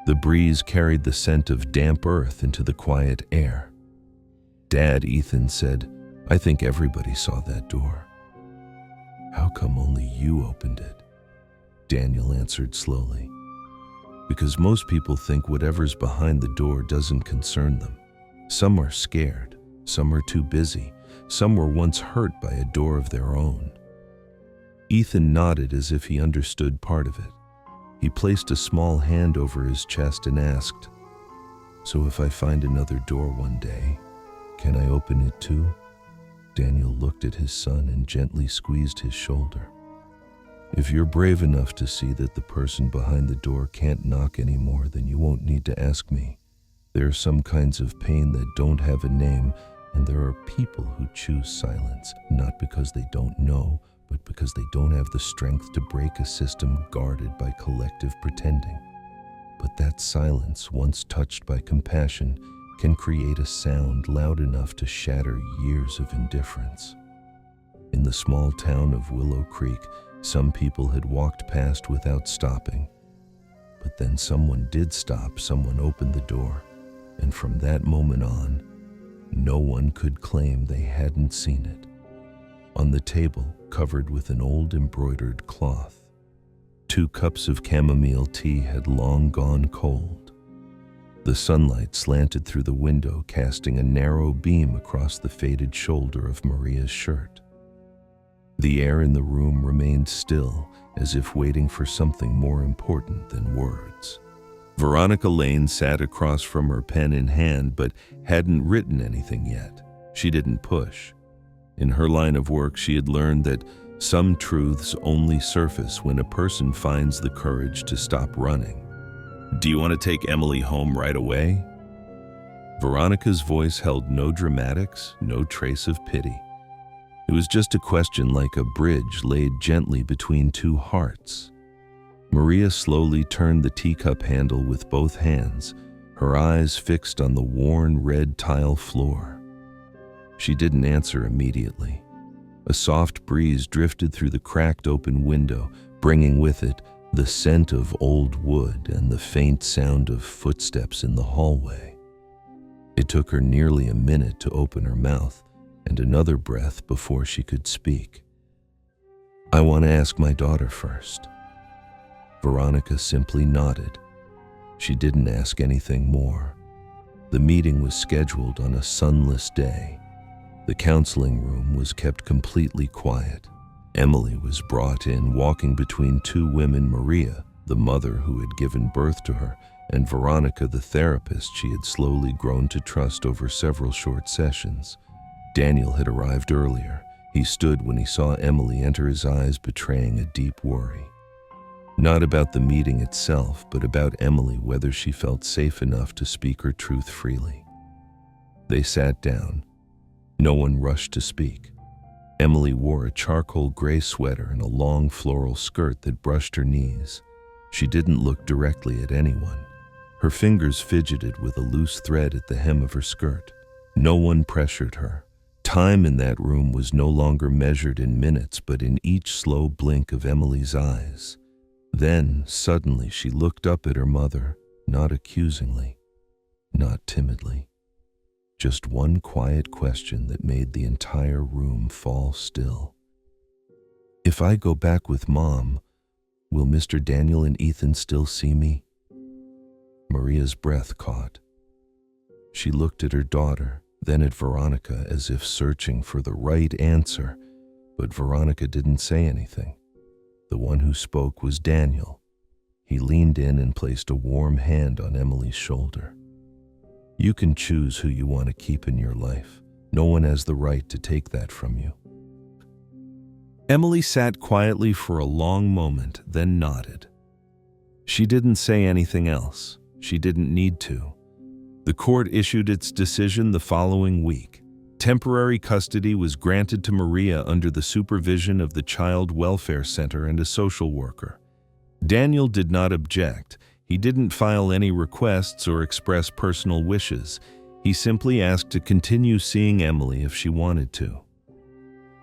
The breeze carried the scent of damp earth into the quiet air. "Dad," Ethan said, "I think everybody saw that door." "How come only you opened it?" Daniel answered slowly. "Because most people think whatever's behind the door doesn't concern them. Some are scared, some are too busy, some were once hurt by a door of their own." Ethan nodded as if he understood part of it. He placed a small hand over his chest and asked, "So if I find another door one day, can I open it too?" Daniel looked at his son and gently squeezed his shoulder. "If you're brave enough to see that the person behind the door can't knock anymore, then you won't need to ask me. There are some kinds of pain that don't have a name, and there are people who choose silence, not because they don't know, but because they don't have the strength to break a system guarded by collective pretending. But that silence, once touched by compassion, can create a sound loud enough to shatter years of indifference." In the small town of Willow Creek, some people had walked past without stopping. But then someone did stop, someone opened the door, and from that moment on, no one could claim they hadn't seen it. On the table, covered with an old embroidered cloth, 2 cups of chamomile tea had long gone cold. The sunlight slanted through the window, casting a narrow beam across the faded shoulder of Maria's shirt. The air in the room remained still, as if waiting for something more important than words. Veronica Lane sat across from her, pen in hand, but hadn't written anything yet. She didn't push. In her line of work, she had learned that some truths only surface when a person finds the courage to stop running. "Do you want to take Emily home right away?" Veronica's voice held no dramatics, no trace of pity. It was just a question like a bridge laid gently between 2 hearts. Maria slowly turned the teacup handle with both hands, her eyes fixed on the worn red tile floor. She didn't answer immediately. A soft breeze drifted through the cracked open window, bringing with it the scent of old wood and the faint sound of footsteps in the hallway. It took her nearly a minute to open her mouth, and another breath before she could speak. "I want to ask my daughter first." Veronica simply nodded. She didn't ask anything more. The meeting was scheduled on a sunless day. The counseling room was kept completely quiet. Emily was brought in, walking between 2 women, Maria, the mother who had given birth to her, and Veronica, the therapist she had slowly grown to trust over several short sessions. Daniel had arrived earlier. He stood when he saw Emily enter, his eyes betraying a deep worry. Not about the meeting itself, but about Emily, whether she felt safe enough to speak her truth freely. They sat down. No one rushed to speak. Emily wore a charcoal gray sweater and a long floral skirt that brushed her knees. She didn't look directly at anyone. Her fingers fidgeted with a loose thread at the hem of her skirt. No one pressured her. Time in that room was no longer measured in minutes, but in each slow blink of Emily's eyes. Then, suddenly, she looked up at her mother, not accusingly, not timidly. Just one quiet question that made the entire room fall still. "If I go back with Mom, will Mr. Daniel and Ethan still see me?" Maria's breath caught. She looked at her daughter, then at Veronica as if searching for the right answer, but Veronica didn't say anything. The one who spoke was Daniel. He leaned in and placed a warm hand on Emily's shoulder. "You can choose who you want to keep in your life. No one has the right to take that from you." Emily sat quietly for a long moment, then nodded. She didn't say anything else. She didn't need to. The court issued its decision the following week. Temporary custody was granted to Maria under the supervision of the Child Welfare Center and a social worker. Daniel did not object. He didn't file any requests or express personal wishes. He simply asked to continue seeing Emily if she wanted to.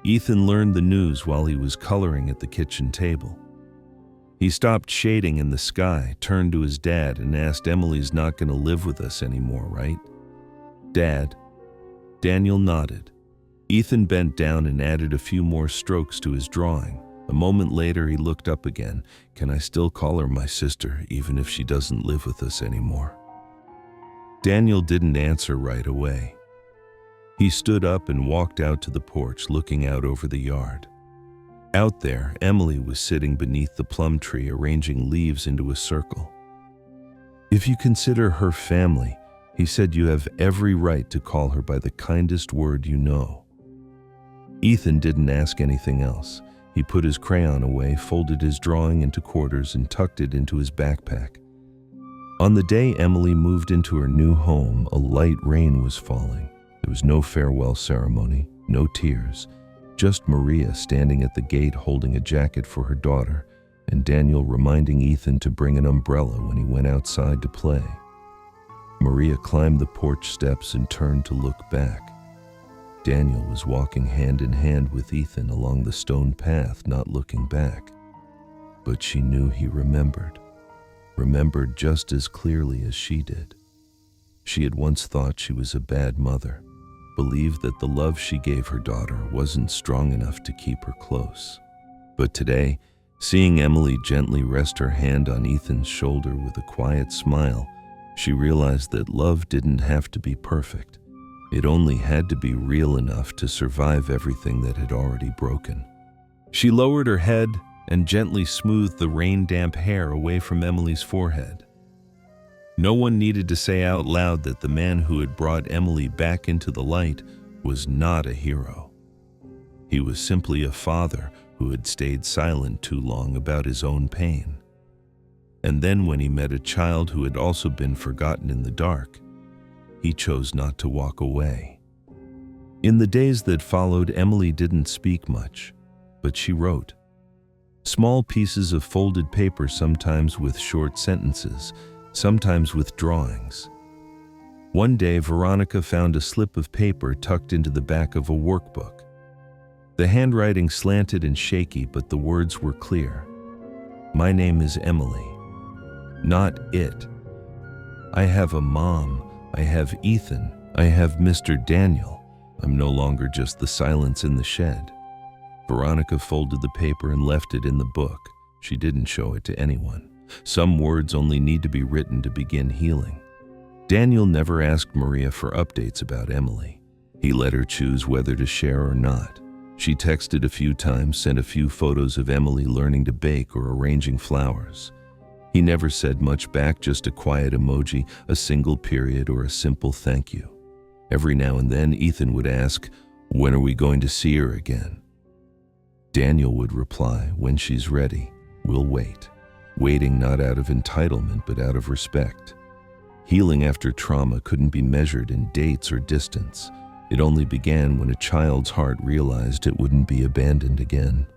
Ethan learned the news while he was coloring at the kitchen table. He stopped shading in the sky, turned to his dad, and asked, "Emily's not going to live with us anymore, right?" "Dad?" Daniel nodded. Ethan bent down and added a few more strokes to his drawing. A moment later, he looked up again. "Can I still call her my sister, even if she doesn't live with us anymore?" Daniel didn't answer right away. He stood up and walked out to the porch, looking out over the yard. Out there, Emily was sitting beneath the plum tree, arranging leaves into a circle. "If you consider her family," he said, "you have every right to call her by the kindest word you know." Ethan didn't ask anything else. He put his crayon away, folded his drawing into quarters, and tucked it into his backpack. On the day Emily moved into her new home, a light rain was falling. There was no farewell ceremony, no tears. Just Maria standing at the gate holding a jacket for her daughter, and Daniel reminding Ethan to bring an umbrella when he went outside to play. Maria climbed the porch steps and turned to look back. Daniel was walking hand in hand with Ethan along the stone path, not looking back. But she knew he remembered just as clearly as she did. She had once thought she was a bad mother, believed that the love she gave her daughter wasn't strong enough to keep her close. But today, seeing Emily gently rest her hand on Ethan's shoulder with a quiet smile, she realized that love didn't have to be perfect. It only had to be real enough to survive everything that had already broken. She lowered her head and gently smoothed the rain-damp hair away from Emily's forehead. No one needed to say out loud that the man who had brought Emily back into the light was not a hero. He was simply a father who had stayed silent too long about his own pain. And then when he met a child who had also been forgotten in the dark, he chose not to walk away. In the days that followed, Emily didn't speak much, but she wrote. Small pieces of folded paper, sometimes with short sentences, sometimes with drawings. One day, Veronica found a slip of paper tucked into the back of a workbook. The handwriting slanted and shaky, but the words were clear. "My name is Emily. Not it. I have a mom. I have Ethan. I have Mr. Daniel. I'm no longer just the silence in the shed." Veronica folded the paper and left it in the book. She didn't show it to anyone. Some words only need to be written to begin healing. Daniel never asked Maria for updates about Emily. He let her choose whether to share or not. She texted a few times, sent a few photos of Emily learning to bake or arranging flowers. He never said much back, just a quiet emoji, a single period, or a simple thank you. Every now and then, Ethan would ask, "When are we going to see her again?" Daniel would reply, "When she's ready, we'll wait." waiting not out of entitlement but out of respect. Healing after trauma couldn't be measured in dates or distance. It only began when a child's heart realized it wouldn't be abandoned again.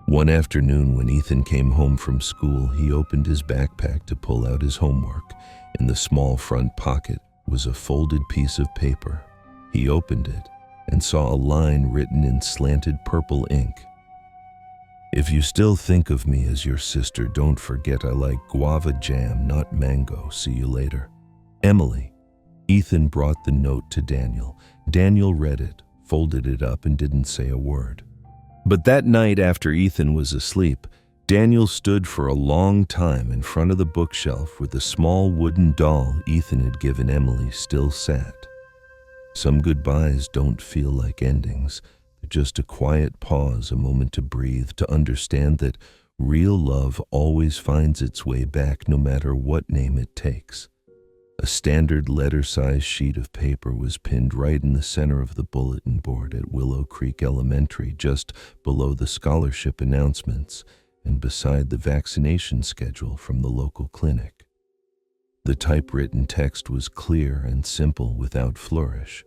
One afternoon when Ethan came home from school, he opened his backpack to pull out his homework. In the small front pocket was a folded piece of paper. He opened it and saw a line written in slanted purple ink. "If you still think of me as your sister, don't forget I like guava jam, not mango. See you later. Emily." Ethan brought the note to Daniel. Daniel read it, folded it up, and didn't say a word. But that night after Ethan was asleep, Daniel stood for a long time in front of the bookshelf where the small wooden doll Ethan had given Emily still sat. Some goodbyes don't feel like endings. They're just a quiet pause, a moment to breathe, to understand that real love always finds its way back no matter what name it takes. A standard letter-sized sheet of paper was pinned right in the center of the bulletin board at Willow Creek Elementary, just below the scholarship announcements and beside the vaccination schedule from the local clinic. The typewritten text was clear and simple without flourish,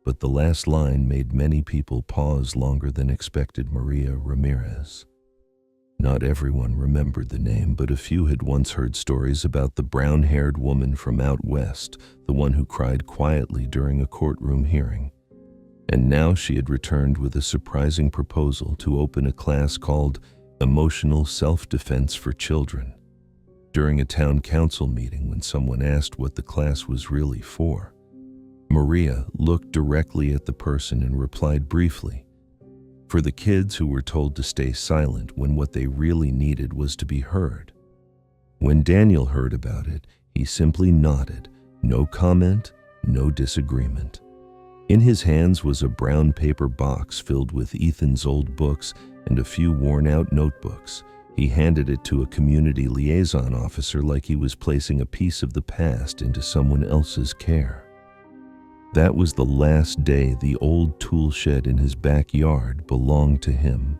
but the last line made many people pause longer than expected. Maria Ramirez. Not everyone remembered the name, but a few had once heard stories about the brown-haired woman from out west, the one who cried quietly during a courtroom hearing. And now she had returned with a surprising proposal to open a class called Emotional Self-Defense for Children. During a town council meeting, when someone asked what the class was really for, Maria looked directly at the person and replied briefly, "For the kids who were told to stay silent when what they really needed was to be heard." When Daniel heard about it, he simply nodded. No comment, no disagreement. In his hands was a brown paper box filled with Ethan's old books and a few worn-out notebooks. He handed it to a community liaison officer like he was placing a piece of the past into someone else's care. That was the last day the old tool shed in his backyard belonged to him.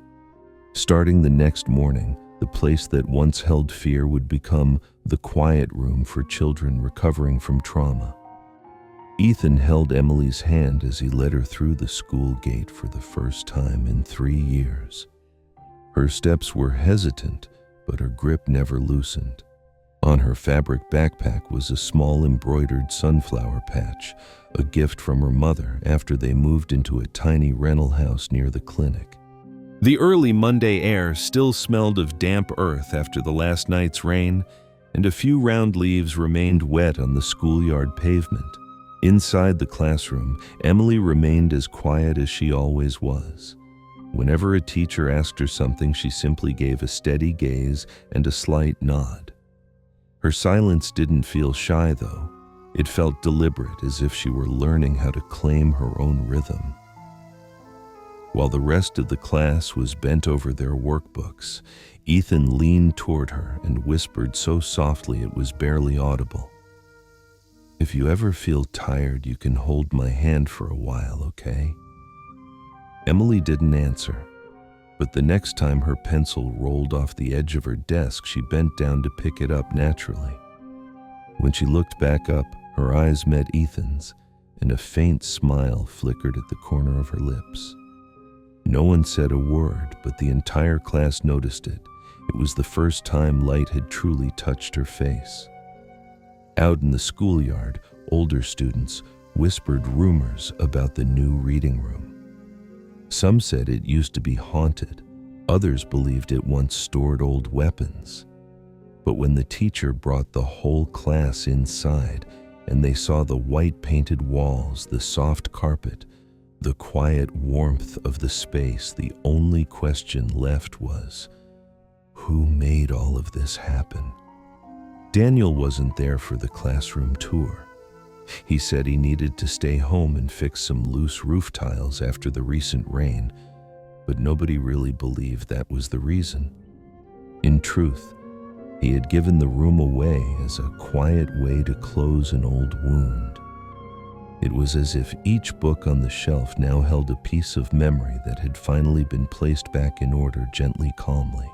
Starting the next morning, the place that once held fear would become the quiet room for children recovering from trauma. Ethan held Emily's hand as he led her through the school gate for the first time in 3 years. Her steps were hesitant, but her grip never loosened. On her fabric backpack was a small embroidered sunflower patch, a gift from her mother after they moved into a tiny rental house near the clinic. The early Monday air still smelled of damp earth after the last night's rain, and a few round leaves remained wet on the schoolyard pavement. Inside the classroom, Emily remained as quiet as she always was. Whenever a teacher asked her something, she simply gave a steady gaze and a slight nod. Her silence didn't feel shy, though. It felt deliberate, as if she were learning how to claim her own rhythm. While the rest of the class was bent over their workbooks, Ethan leaned toward her and whispered so softly it was barely audible, "If you ever feel tired, you can hold my hand for a while, okay?" Emily didn't answer, but the next time her pencil rolled off the edge of her desk, she bent down to pick it up naturally. When she looked back up, her eyes met Ethan's, and a faint smile flickered at the corner of her lips. No one said a word, but the entire class noticed it. It was the first time light had truly touched her face. Out in the schoolyard, older students whispered rumors about the new reading room. Some said it used to be haunted. Others believed it once stored old weapons. But when the teacher brought the whole class inside and they saw the white painted walls, the soft carpet, the quiet warmth of the space, the only question left was, who made all of this happen? Daniel wasn't there for the classroom tour. He said he needed to stay home and fix some loose roof tiles after the recent rain, but nobody really believed that was the reason. In truth, he had given the room away as a quiet way to close an old wound. It was as if each book on the shelf now held a piece of memory that had finally been placed back in order, gently, calmly.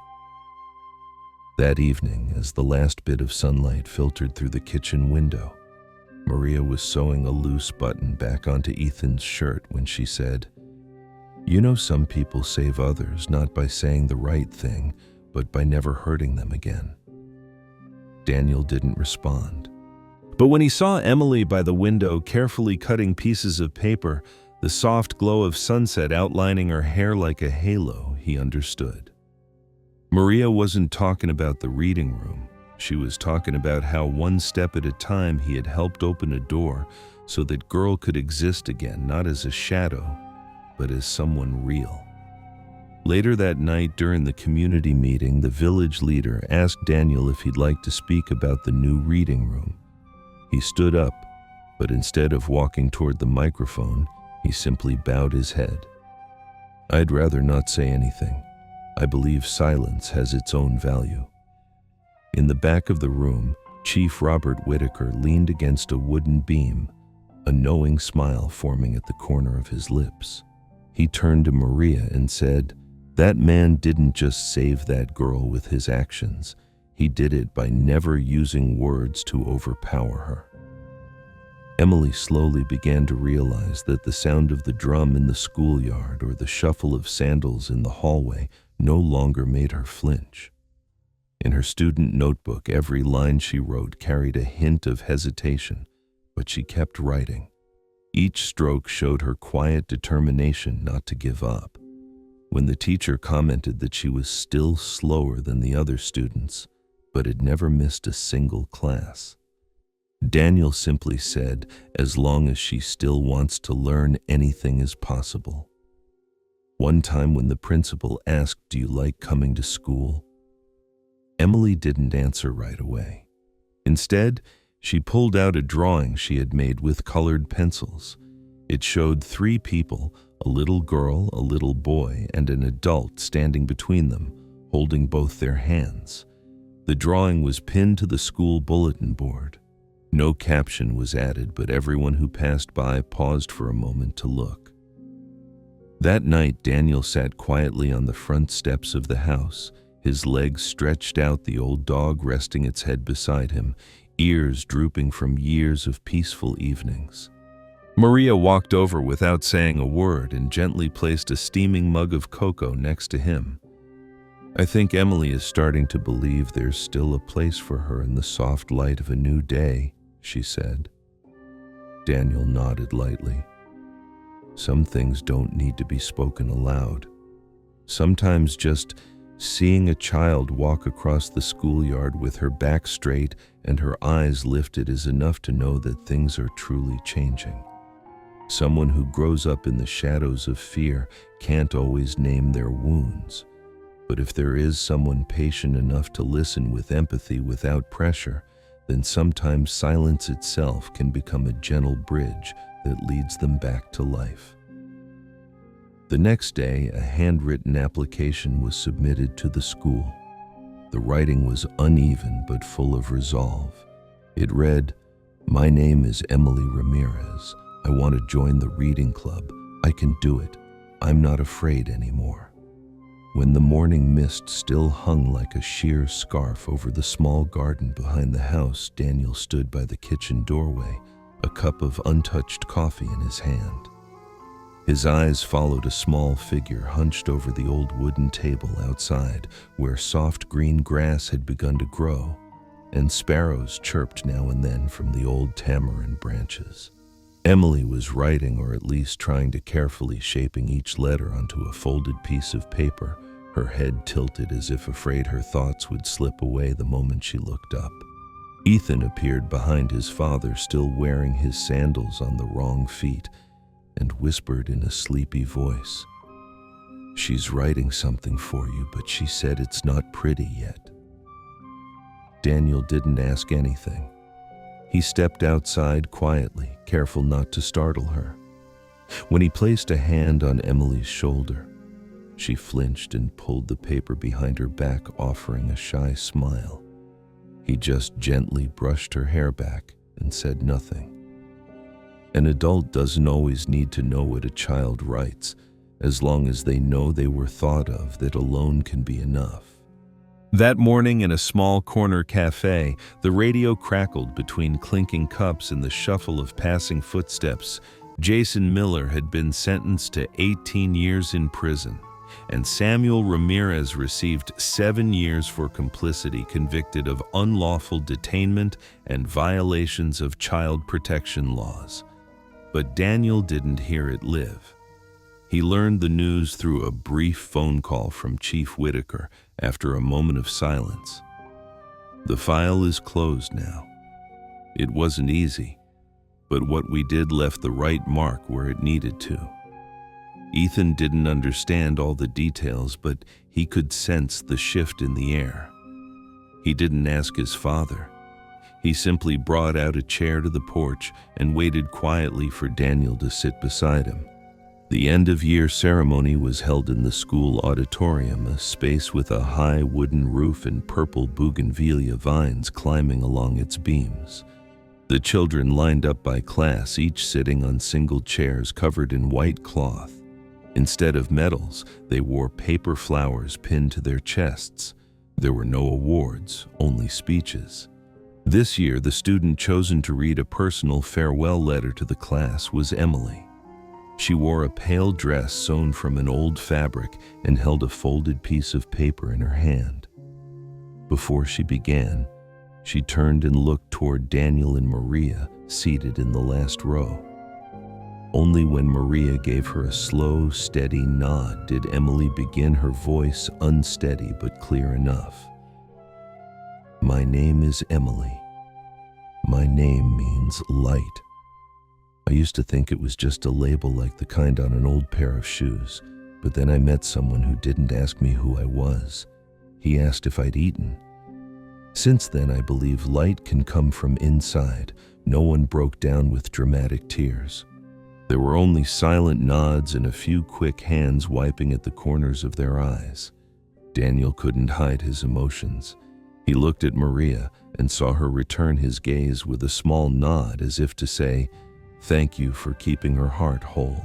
That evening, as the last bit of sunlight filtered through the kitchen window, Maria was sewing a loose button back onto Ethan's shirt when she said, "You know, some people save others not by saying the right thing, but by never hurting them again." Daniel didn't respond. But when he saw Emily by the window carefully cutting pieces of paper, the soft glow of sunset outlining her hair like a halo, he understood. Maria wasn't talking about the reading room. She was talking about how one step at a time he had helped open a door so that girl could exist again, not as a shadow, but as someone real. Later that night during the community meeting, the village leader asked Daniel if he'd like to speak about the new reading room. He stood up, but instead of walking toward the microphone, he simply bowed his head. "I'd rather not say anything. I believe silence has its own value." In the back of the room, Chief Robert Whitaker leaned against a wooden beam, a knowing smile forming at the corner of his lips. He turned to Maria and said, "That man didn't just save that girl with his actions. He did it by never using words to overpower her." Emily slowly began to realize that the sound of the drum in the schoolyard or the shuffle of sandals in the hallway no longer made her flinch. In her student notebook, every line she wrote carried a hint of hesitation, but she kept writing. Each stroke showed her quiet determination not to give up. When the teacher commented that she was still slower than the other students, but had never missed a single class, Daniel simply said, "As long as she still wants to learn, anything is possible." One time when the principal asked, "Do you like coming to school?" Emily didn't answer right away. Instead, she pulled out a drawing she had made with colored pencils. It showed 3 people, a little girl, a little boy, and an adult standing between them, holding both their hands. The drawing was pinned to the school bulletin board. No caption was added, but everyone who passed by paused for a moment to look. That night, Daniel sat quietly on the front steps of the house, his legs stretched out, the old dog resting its head beside him, ears drooping from years of peaceful evenings. Maria walked over without saying a word and gently placed a steaming mug of cocoa next to him. "I think Emily is starting to believe there's still a place for her in the soft light of a new day," she said. Daniel nodded lightly. Some things don't need to be spoken aloud. Sometimes just seeing a child walk across the schoolyard with her back straight and her eyes lifted is enough to know that things are truly changing. Someone who grows up in the shadows of fear can't always name their wounds, but if there is someone patient enough to listen with empathy without pressure, then sometimes silence itself can become a gentle bridge that leads them back to life. The next day, a handwritten application was submitted to the school. The writing was uneven but full of resolve. It read, "My name is Emily Ramirez. I want to join the reading club. I can do it. I'm not afraid anymore." When the morning mist still hung like a sheer scarf over the small garden behind the house, Daniel stood by the kitchen doorway, a cup of untouched coffee in his hand. His eyes followed a small figure hunched over the old wooden table outside, where soft green grass had begun to grow, and sparrows chirped now and then from the old tamarind branches. Emily was writing, or at least trying to carefully shaping each letter onto a folded piece of paper, her head tilted as if afraid her thoughts would slip away the moment she looked up. Ethan appeared behind his father, still wearing his sandals on the wrong feet, and whispered in a sleepy voice, "She's writing something for you, but she said it's not pretty yet." Daniel didn't ask anything. He stepped outside quietly, careful not to startle her. When he placed a hand on Emily's shoulder, she flinched and pulled the paper behind her back, offering a shy smile. He just gently brushed her hair back and said nothing. An adult doesn't always need to know what a child writes. As long as they know they were thought of, that alone can be enough. That morning in a small corner cafe, the radio crackled between clinking cups and the shuffle of passing footsteps. Jason Miller had been sentenced to 18 years in prison, and Samuel Ramirez received 7 years for complicity, convicted of unlawful detainment and violations of child protection laws. But Daniel didn't hear it live. He learned the news through a brief phone call from Chief Whitaker after a moment of silence. The file is closed now. It wasn't easy, but what we did left the right mark where it needed to. Ethan didn't understand all the details, but he could sense the shift in the air. He didn't ask his father. He simply brought out a chair to the porch and waited quietly for Daniel to sit beside him. The end-of-year ceremony was held in the school auditorium, a space with a high wooden roof and purple bougainvillea vines climbing along its beams. The children lined up by class, each sitting on single chairs covered in white cloth. Instead of medals, they wore paper flowers pinned to their chests. There were no awards, only speeches. This year, the student chosen to read a personal farewell letter to the class was Emily. She wore a pale dress sewn from an old fabric and held a folded piece of paper in her hand. Before she began, she turned and looked toward Daniel and Maria, seated in the last row. Only when Maria gave her a slow, steady nod did Emily begin, her voice unsteady but clear enough. "My name is Emily. My name means light. I used to think it was just a label like the kind on an old pair of shoes, but then I met someone who didn't ask me who I was. He asked if I'd eaten. Since then, I believe light can come from inside." No one broke down with dramatic tears. There were only silent nods and a few quick hands wiping at the corners of their eyes. Daniel couldn't hide his emotions. He looked at Maria and saw her return his gaze with a small nod, as if to say, "Thank you for keeping her heart whole."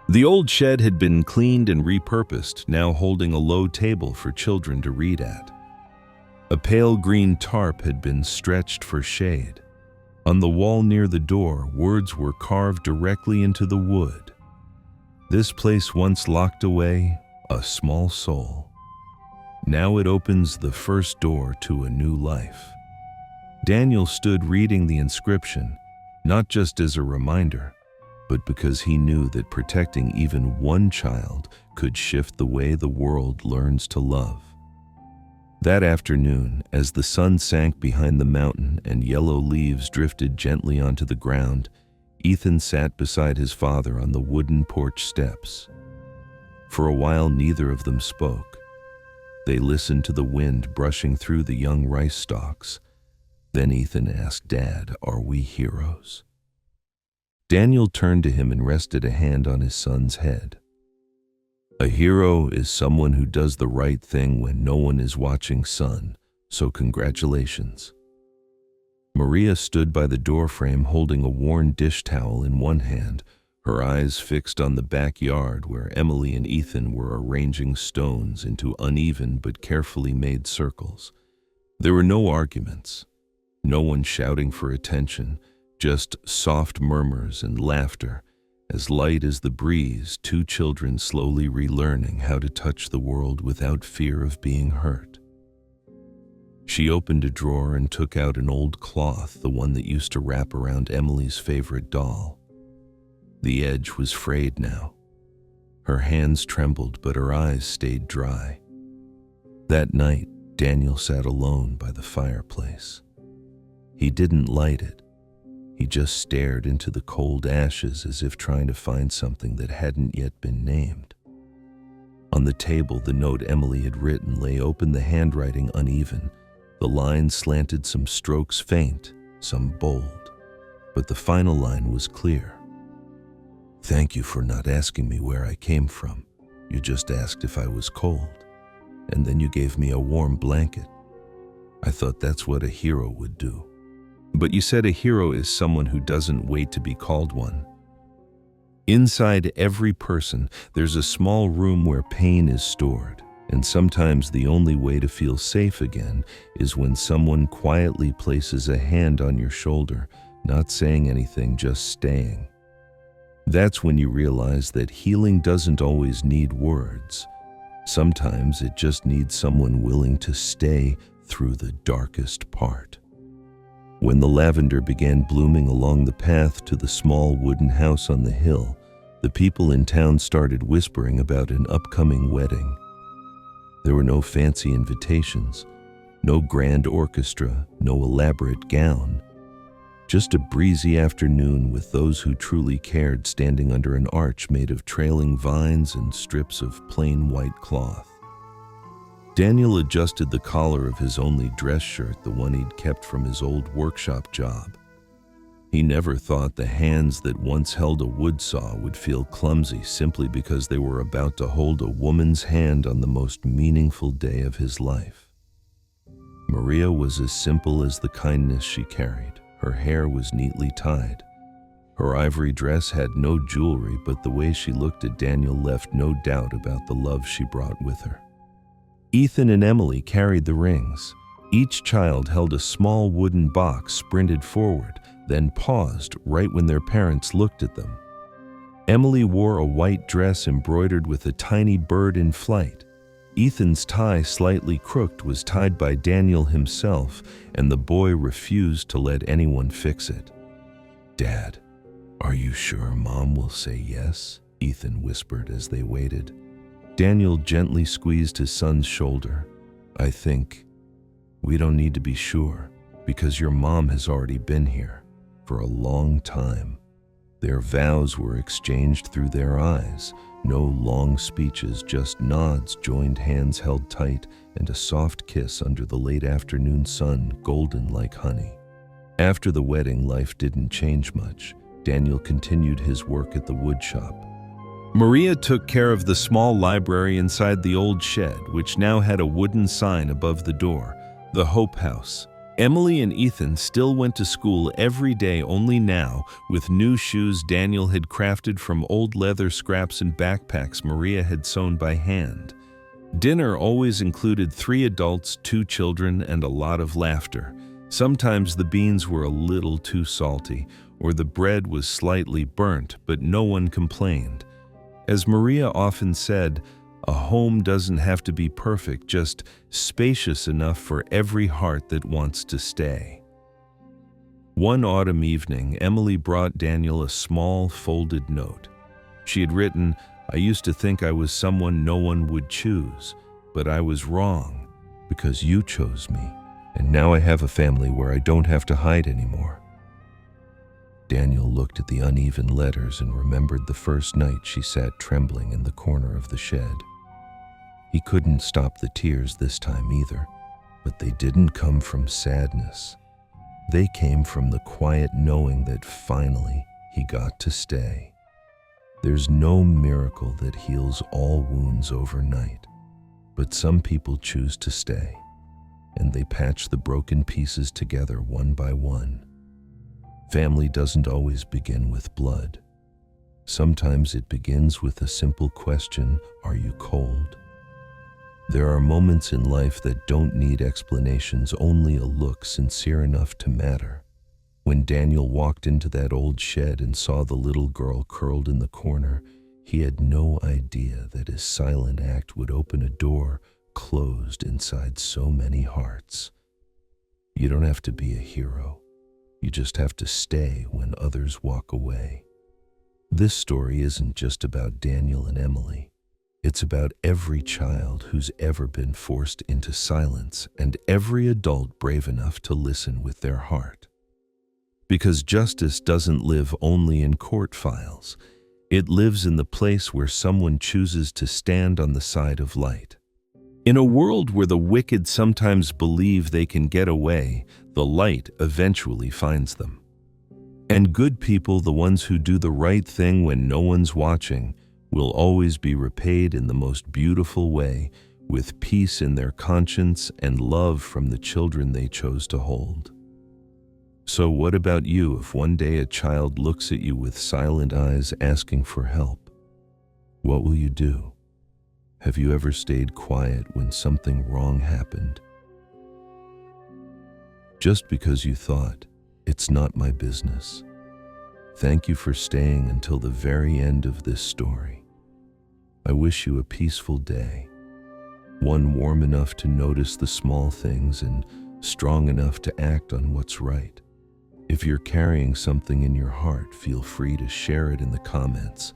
The old shed had been cleaned and repurposed, now holding a low table for children to read at. A pale green tarp had been stretched for shade. On the wall near the door, words were carved directly into the wood. "This place once locked away a small soul. Now it opens the first door to a new life." Daniel stood reading the inscription, not just as a reminder, but because he knew that protecting even one child could shift the way the world learns to love. That afternoon, as the sun sank behind the mountain and yellow leaves drifted gently onto the ground, Ethan sat beside his father on the wooden porch steps. For a while, neither of them spoke. They listened to the wind brushing through the young rice stalks. Then Ethan asked, "Dad, are we heroes?" Daniel turned to him and rested a hand on his son's head. "A hero is someone who does the right thing when no one is watching, son, so congratulations." Maria stood by the doorframe holding a worn dish towel in one hand, her eyes fixed on the backyard where Emily and Ethan were arranging stones into uneven but carefully made circles. There were no arguments, no one shouting for attention, just soft murmurs and laughter. As light as the breeze, two children slowly relearning how to touch the world without fear of being hurt. She opened a drawer and took out an old cloth, the one that used to wrap around Emily's favorite doll. The edge was frayed now. Her hands trembled, but her eyes stayed dry. That night, Daniel sat alone by the fireplace. He didn't light it. He just stared into the cold ashes as if trying to find something that hadn't yet been named. On the table, the note Emily had written lay open, the handwriting uneven. The lines slanted, some strokes faint, some bold. But the final line was clear. "Thank you for not asking me where I came from. You just asked if I was cold. And then you gave me a warm blanket. I thought that's what a hero would do. But you said a hero is someone who doesn't wait to be called one." Inside every person, there's a small room where pain is stored, And sometimes the only way to feel safe again is when someone quietly places a hand on your shoulder, not saying anything, just staying. That's when you realize that healing doesn't always need words. Sometimes it just needs someone willing to stay through the darkest part. When the lavender began blooming along the path to the small wooden house on the hill, the people in town started whispering about an upcoming wedding. There were no fancy invitations, no grand orchestra, no elaborate gown. Just a breezy afternoon with those who truly cared standing under an arch made of trailing vines and strips of plain white cloth. Daniel adjusted the collar of his only dress shirt, the one he'd kept from his old workshop job. He never thought the hands that once held a wood saw would feel clumsy simply because they were about to hold a woman's hand on the most meaningful day of his life. Maria was as simple as the kindness she carried. Her hair was neatly tied. Her ivory dress had no jewelry, but the way she looked at Daniel left no doubt about the love she brought with her. Ethan and Emily carried the rings. Each child held a small wooden box, sprinted forward, then paused right when their parents looked at them. Emily wore a white dress embroidered with a tiny bird in flight. Ethan's tie, slightly crooked, was tied by Daniel himself, and the boy refused to let anyone fix it. "Dad, are you sure Mom will say yes?" Ethan whispered as they waited. Daniel gently squeezed his son's shoulder. "I think we don't need to be sure, because your mom has already been here for a long time." Their vows were exchanged through their eyes. No long speeches, just nods, joined hands held tight, and a soft kiss under the late afternoon sun, golden like honey. After the wedding, life didn't change much. Daniel continued his work at the wood shop. Maria took care of the small library inside the old shed, which now had a wooden sign above the door, the Hope House. Emily and Ethan still went to school every day, only now with new shoes Daniel had crafted from old leather scraps and backpacks Maria had sewn by hand. Dinner always included 3 adults, 2 children, and a lot of laughter. Sometimes the beans were a little too salty, or the bread was slightly burnt, but no one complained. As Maria often said, a home doesn't have to be perfect, just spacious enough for every heart that wants to stay. One autumn evening, Emily brought Daniel a small folded note. She had written, "I used to think I was someone no one would choose, but I was wrong because you chose me, and now I have a family where I don't have to hide anymore." Daniel looked at the uneven letters and remembered the first night she sat trembling in the corner of the shed. He couldn't stop the tears this time either, but they didn't come from sadness. They came from the quiet knowing that finally he got to stay. There's no miracle that heals all wounds overnight, but some people choose to stay, and they patch the broken pieces together one by one. Family doesn't always begin with blood. Sometimes it begins with a simple question, "Are you cold?" There are moments in life that don't need explanations, only a look sincere enough to matter. When Daniel walked into that old shed and saw the little girl curled in the corner, he had no idea that his silent act would open a door closed inside so many hearts. You don't have to be a hero. You just have to stay when others walk away. This story isn't just about Daniel and Emily. It's about every child who's ever been forced into silence and every adult brave enough to listen with their heart. Because justice doesn't live only in court files. It lives in the place where someone chooses to stand on the side of light. In a world where the wicked sometimes believe they can get away, the light eventually finds them. And good people, the ones who do the right thing when no one's watching, will always be repaid in the most beautiful way, with peace in their conscience and love from the children they chose to hold. So what about you if one day a child looks at you with silent eyes asking for help? What will you do? Have you ever stayed quiet when something wrong happened? Just because you thought, it's not my business. Thank you for staying until the very end of this story. I wish you a peaceful day, one warm enough to notice the small things and strong enough to act on what's right. If you're carrying something in your heart, feel free to share it in the comments.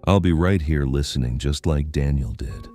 I'll be right here listening just like Daniel did.